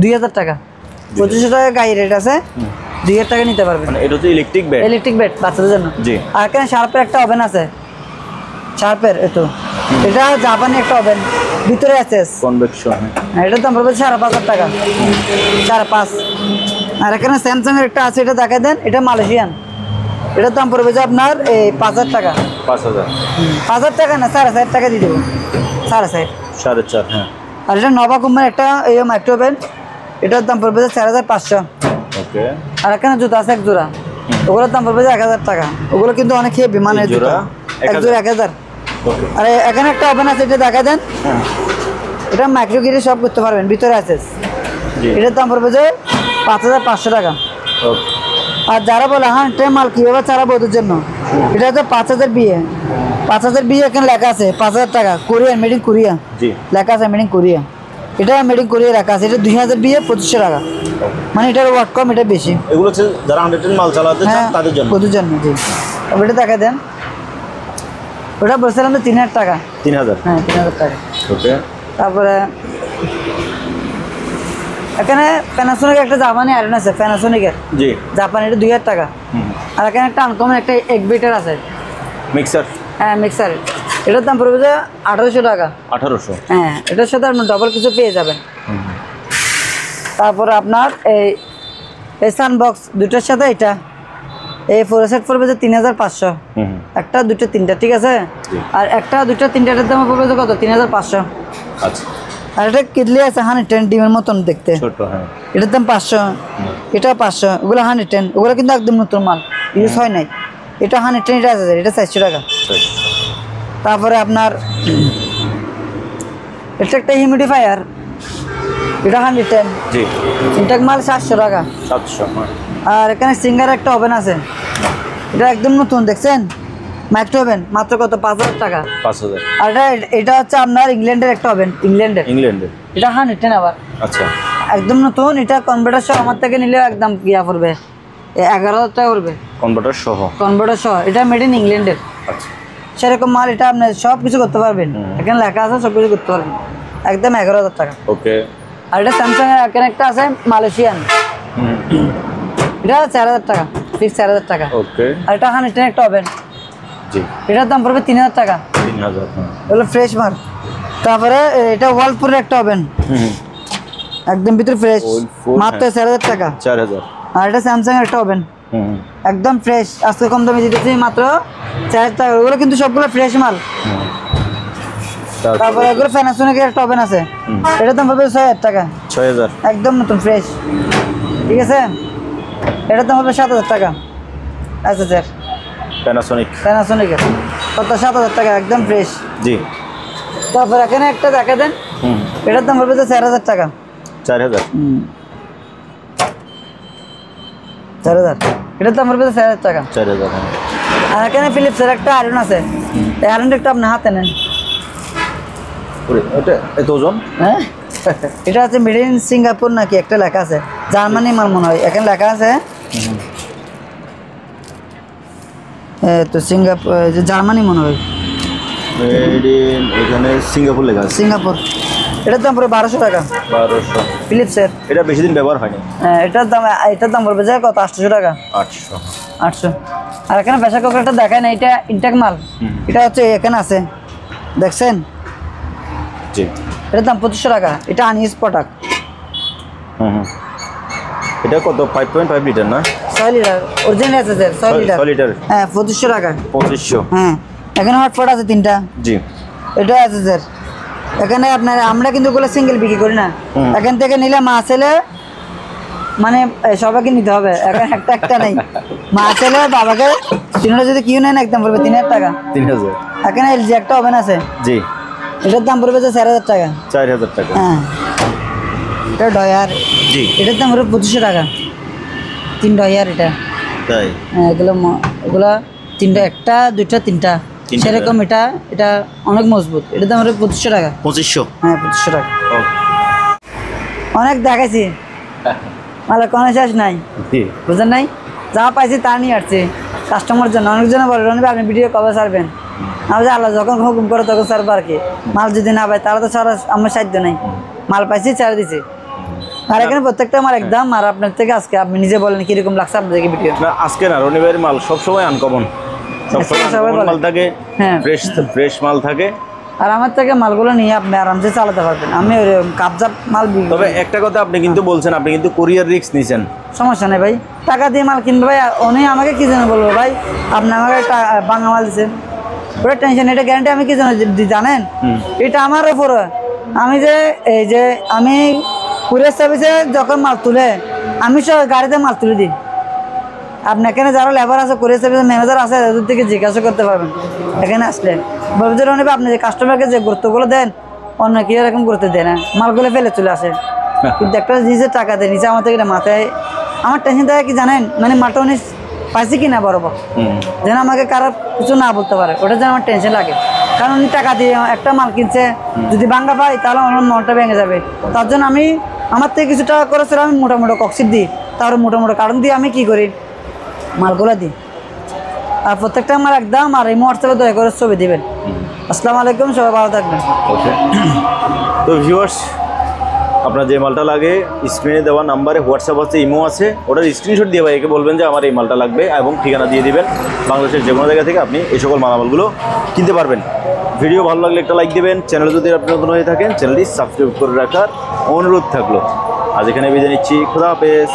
2000 টাকা। 2500 টাকা গাড়ি রেট আছে, 2000 টাকা নিতে পারবেন। মানে এটা হচ্ছে ইলেকট্রিক বেড বাচ্চাদের জন্য। জি। আর এখানে শার্পের একটা ওভেন আছে, শার্পের এটা জাপানি একটা ওভেন, ভিতরে আছে কনভেকশন, এটার দাম পড়বে 5500 টাকা, 5.5। আর এখানে স্যামসাং এর একটা আছে, এটা দেখাই দেন, এটা মালয়েশিয়ান, এটার দাম পড়বে যে আপনার 5000 টাকা। 5000 টাকা না, 4.5 টাকা দিয়ে দেবো, 4.5 4.5, হ্যাঁ। আর এটা নভা কোম্পানির একটা মাইক্রো ওভেন, এটার দাম পড়বে যে 4500। ওকে। আর এখানে জুতা আছে এক জোড়া, ওগুলোর দাম পড়বে যে 1000 টাকা। ওগুলো কিন্তু অনেক হেভি, মানে জুতা এক জোড়া 1000। আর এখানে একটা ওভেন আছে, এটা দেখা দেন, এটা মাইক্রো গিরি সব করতে পারবেন, ভিতরে আছে। এটার দাম পড়বে যে 5500 টাকা। আর যারা বলে হ্যাঁ এটা মাল কীভাবে চালাবো ওদের জন্য, এটা হচ্ছে 5000 বিয়ে, 5000 বিয়ে এখানে লেখা আছে 5000 টাকা, কোরিয়ান, মেড ইন কোরিয়া লেখা আছে, মেড ইন কোরিয়া। এটা মেড ইন কোরিয়া লেখা আছে। এটা 2000 বিয়ে 2500 টাকা, মানে এটার ওয়াট কম, এটা বেশি। এগুলো হচ্ছে যারা 110 মাল চালাতে চান তাদের জন্য, ওদের জন্য। জি, ওটা দেখা দেন। ওটা বলছিলাম তো 3000 টাকা। 3000? হ্যাঁ 3000 টাকা। ওকে। তারপরে এখানে প্যানাসোনিক একটা জাপানি আয়রন আছে, প্যানাসোনিকের। জি, জাপানি, এটা 2000 টাকা। আর এখানে একটা আনকমন একটা 1 বিটার আছে মিক্সার। হ্যাঁ মিক্সার, এটার দাম পড়বে যে 1800 টাকা। 1800? হ্যাঁ, এটার সাথে আপনি ডবল কিছু পেয়ে যাবেন। তারপরে আপনার এই সানবক্স দুটোর সাথে এটা এই 4 সেট পড়বে যে 3500। একটা, দুটো, তিনটা, ঠিক আছে। আর একটা, দুটো, তিনটার দাম পড়বে যে কত? 3500। আচ্ছা। আর এটা কিডলি আছে 110 ডিমের মতন দেখতে, ছোট। হ্যাঁ, এটার দাম 500, এটা 500। ওগুলো 110, ওগুলো কিন্তু একদম নতুন মাল, ইউজ হয় নাই। এটা 110, এটা আছে, এটা 400 টাকা। তারপরে আপনার এটা একটা হিউমিডিফায়ার, এটা 110। জি, ইনটেক মাল 700 টাকা। 700। আর এখানে সিঙ্গার একটা ওভেন আছে, এটা একদম নতুন, দেখছেন? মাইক্রো ওভেন, মাত্র কত? 5000 টাকা। 5000? আর এটা হচ্ছে আপনার ইংল্যান্ডের একটা ওভেন, ইংল্যান্ডের। এটা 110 আবার। আচ্ছা, একদম নতুন। এটা কনভার্টার সহ আমার থেকে নিলে একদম গিয়া পড়বে 11000 টাকা পড়বে, কনভার্টার সহ। কনভার্টার সহ। এটা মেড ইন ইংল্যান্ডের। আচ্ছা, সেরকম মাল এটা আপনি সব কিছু করতে পারবেন, এখানে লেখা আছে সব কিছু করতে পারবেন, একদম 11000 টাকা। ওকে। আর এটা স্যামসাং এর এখানে একটা আছে মালয়েশিয়ান, এটা 4000 টাকা, ফিক্স 4000 টাকা। ওকে। আর এটা 110 একটা ওভেন, জি, এটার দাম পড়বে 3000 টাকা। 3000? এগুলো ফ্রেশ মাল। তারপরে এটা ওয়ালপুরের একটা ওভেন, একদম ভিতরে ফ্রেশ, মাত্র 4000 টাকা। 4000? আর এটা স্যামসাং এর একটা ওভেন, একদম ফ্রেশ, আজকে কম দামে দিতেছি মাত্র 4000 টাকা। ওগুলো কিন্তু সবগুলো ফ্রেশ মাল। তারপরে এগুলো প্যানাসোনিকের একটা ওভেন আছে, এটার দাম পড়বে 6000 টাকা। 6000? একদম নতুন ফ্রেশ, ঠিক আছে। এটার দাম হবে 7000 টাকা। আচ্ছা স্যার, প্যানাসোনিকের কত? 7000 টাকা, একদম ফ্রেশ। জি। তারপর এখানে একটা দেখা দেন, এটার দাম পড়বে 4000 টাকা। 4000? 4000, এটার দাম পড়বে 4000 টাকা। 4000? আর এখানে ফিলিপসের একটা আয়রন আছে, এই আয়রনটা একটু আপনি হাতে নেন। এটা এত ওজন? হ্যাঁ, এটা আছে মেড ইন সিঙ্গাপুর নাকি একটা লেখা আছে, জার্মানি মাল মনে হয়, এখানে লেখা আছে তো সিঙ্গাপুর, জার্মানি মনে হয়, এখানে সিঙ্গাপুর লেখা আছে। সিঙ্গাপুর। এটার দাম পড়বে 1200 টাকা। 1200? ফিলিপসের। এটা বেশি দিন ব্যবহার হয়নি। হ্যাঁ, এটার দাম পড়বে যে কত? 800 টাকা। 800? 800। আর এখানে প্রেসার কুকারটা দেখায় না, এটা ইনটেক মাল, এটা হচ্ছে এখানে আছে, দেখছেন? জি। এটার দাম 2500 টাকা, এটা আনইউজ প্রোডাক্ট। এটা কত? 5.5 লিটার না? 6 লিটার অরিজিনাল আছে স্যার, 6 লিটার। 6 লিটার? হ্যাঁ, 2500 টাকা। 2500? হ্যাঁ, এখানে হটপট আছে 3টা। জি। এটা আছে স্যার। এখানে আপনার আমরা কিন্তু ওগুলো সিঙ্গেল বিক্রি করি না, এখান থেকে নিলে মাছ এলে মানে সবাইকে নিতে হবে, এখানে একটা একটা নেই। মাছ এলে বাবাকে তিনটা যদি কিউ নেন একদম পড়বে 3000 টাকা। 3000? এখানে এলজি একটা ওভেন আছে, জি, এটার দাম পড়বে 4000 টাকা। 4000 টাকা? হ্যাঁ, এটা ডয়ার, জি, এটার দাম পড়বে 2500 টাকা। 3 ডয়ার এটা। তাই? হ্যাঁ, এগুলা 3টা, একটা, দুইটা, 3টা সেরকম। এটা অনেক মজবুত, এটার দাম পড়বে 2500 টাকা। 2500? হ্যাঁ, 2500 টাকা। অনেক দেখাইছি, মালের কোনো শেষ নাই, বুঝলেন নাই? যা পাইছি তা নিয়ে আসছি কাস্টমার জন্য। অনেকজনে বলে রনিভাই আপনি ভিডিও কবে ছাড়বেন? আমি আল্লাহ যখন হুকুম করে তখন ছাড়বো আর কি। মাল যদি না পাই তাহলে তো ছাড়া আমার সাধ্য নেই, মাল পাইছি ছেড়ে দিছি। আর এখানে প্রত্যেকটা মাল একদম। আর আপনার থেকে আজকে আপনি নিজে বলেন কিরকম লাগছে আপনাদেরকে ভিডিও? না, আজকে না, রনিভাইয়ের মাল সবসময় আনকমন, সবসময় মাল থাকে, হ্যাঁ, ফ্রেশ মাল থাকে। আর আমার থেকে মালগুলো নিয়ে আপনি আরামসে চালাতে পারবেন। আমি ওই কাবজা মাল বিক্রি। তবে একটা কথা আপনি কিন্তু বলছেন, আপনি কিন্তু কোরিয়ার রিস্ক নিছেন। সমস্যা নেই ভাই, টাকা দিয়ে মাল কিনবে ভাই। উনি আমাকে কি জন্য বলবো ভাই আপনি আমাকে বাংলা মাল দিচ্ছেন, ওটা টেনশন। এটা গ্যারান্টি আমি কি জন্য জানেন? এটা আমার উপরে। আমি আমি কুরিয়ার সার্ভিসে যখন মাল তুলে আমি সব গাড়িতে মাল তুলে দিই। আপনি এখানে যারা লেবার আছে, কুরিয়ার সার্ভিসের ম্যানেজার আছে, তাদের থেকে জিজ্ঞাসা করতে পারবেন। এখানে আসলে বলবে যে রনিভাই আপনি যে কাস্টমারকে যে গুরুত্বগুলো দেন অন্য কেউ এরকম করতে দেয় না, মালগুলো ফেলে চলে আসে। কিন্তু একটা নিজের টাকা দেয় নিচে, আমার থেকে মাথায় আমার টেনশন থাকে কি জানেন, মানে মালটা উনি পাইছে কিনা বরাবর, যেন আমাকে খারাপ কিছু না বলতে পারে, ওটা যেন আমার টেনশন লাগে। কারণ উনি টাকা দিয়ে একটা মাল কিনছে, যদি ভাঙ্গা পাই তাহলে আমার মনটা ভেঙে যাবে। তার জন্য আমি আমার থেকে কিছু টাকা করেছিল, আমি মোটামুটি কক্সিট দিই, তারপরে মোটামুটি কারণ দিয়ে আমি কি করি মালগুলো দিই। আর প্রত্যেকটা মাল একদম, আর এই হোয়াটসঅ্যাপে দয়া করে ছবি দিবেন। আসসালামু আলাইকুম, সবাই ভালো থাকবেন। ওকে, তো ভিউয়ার্স, আপনার যে মালটা লাগে স্ক্রিনে দেওয়া নাম্বারে হোয়াটসঅ্যাপ আছে, ইমো আছে, ওটার স্ক্রিনশট দিয়ে ভাইকে বলবেন যে আমার এই মালটা লাগবে এবং ঠিকানা দিয়ে দিবেন। বাংলাদেশের যে কোনো জায়গা থেকে আপনি এই সকল মালামালগুলো কিনতে পারবেন। ভিডিও ভালো লাগলে একটা লাইক দেবেন, চ্যানেল যদি আপনি নতুন হয়ে থাকেন চ্যানেলটি সাবস্ক্রাইব করে রাখার অনুরোধ থাকলো। আজ এখানে বিদায় নিচ্ছি, খুদা হাফেজ।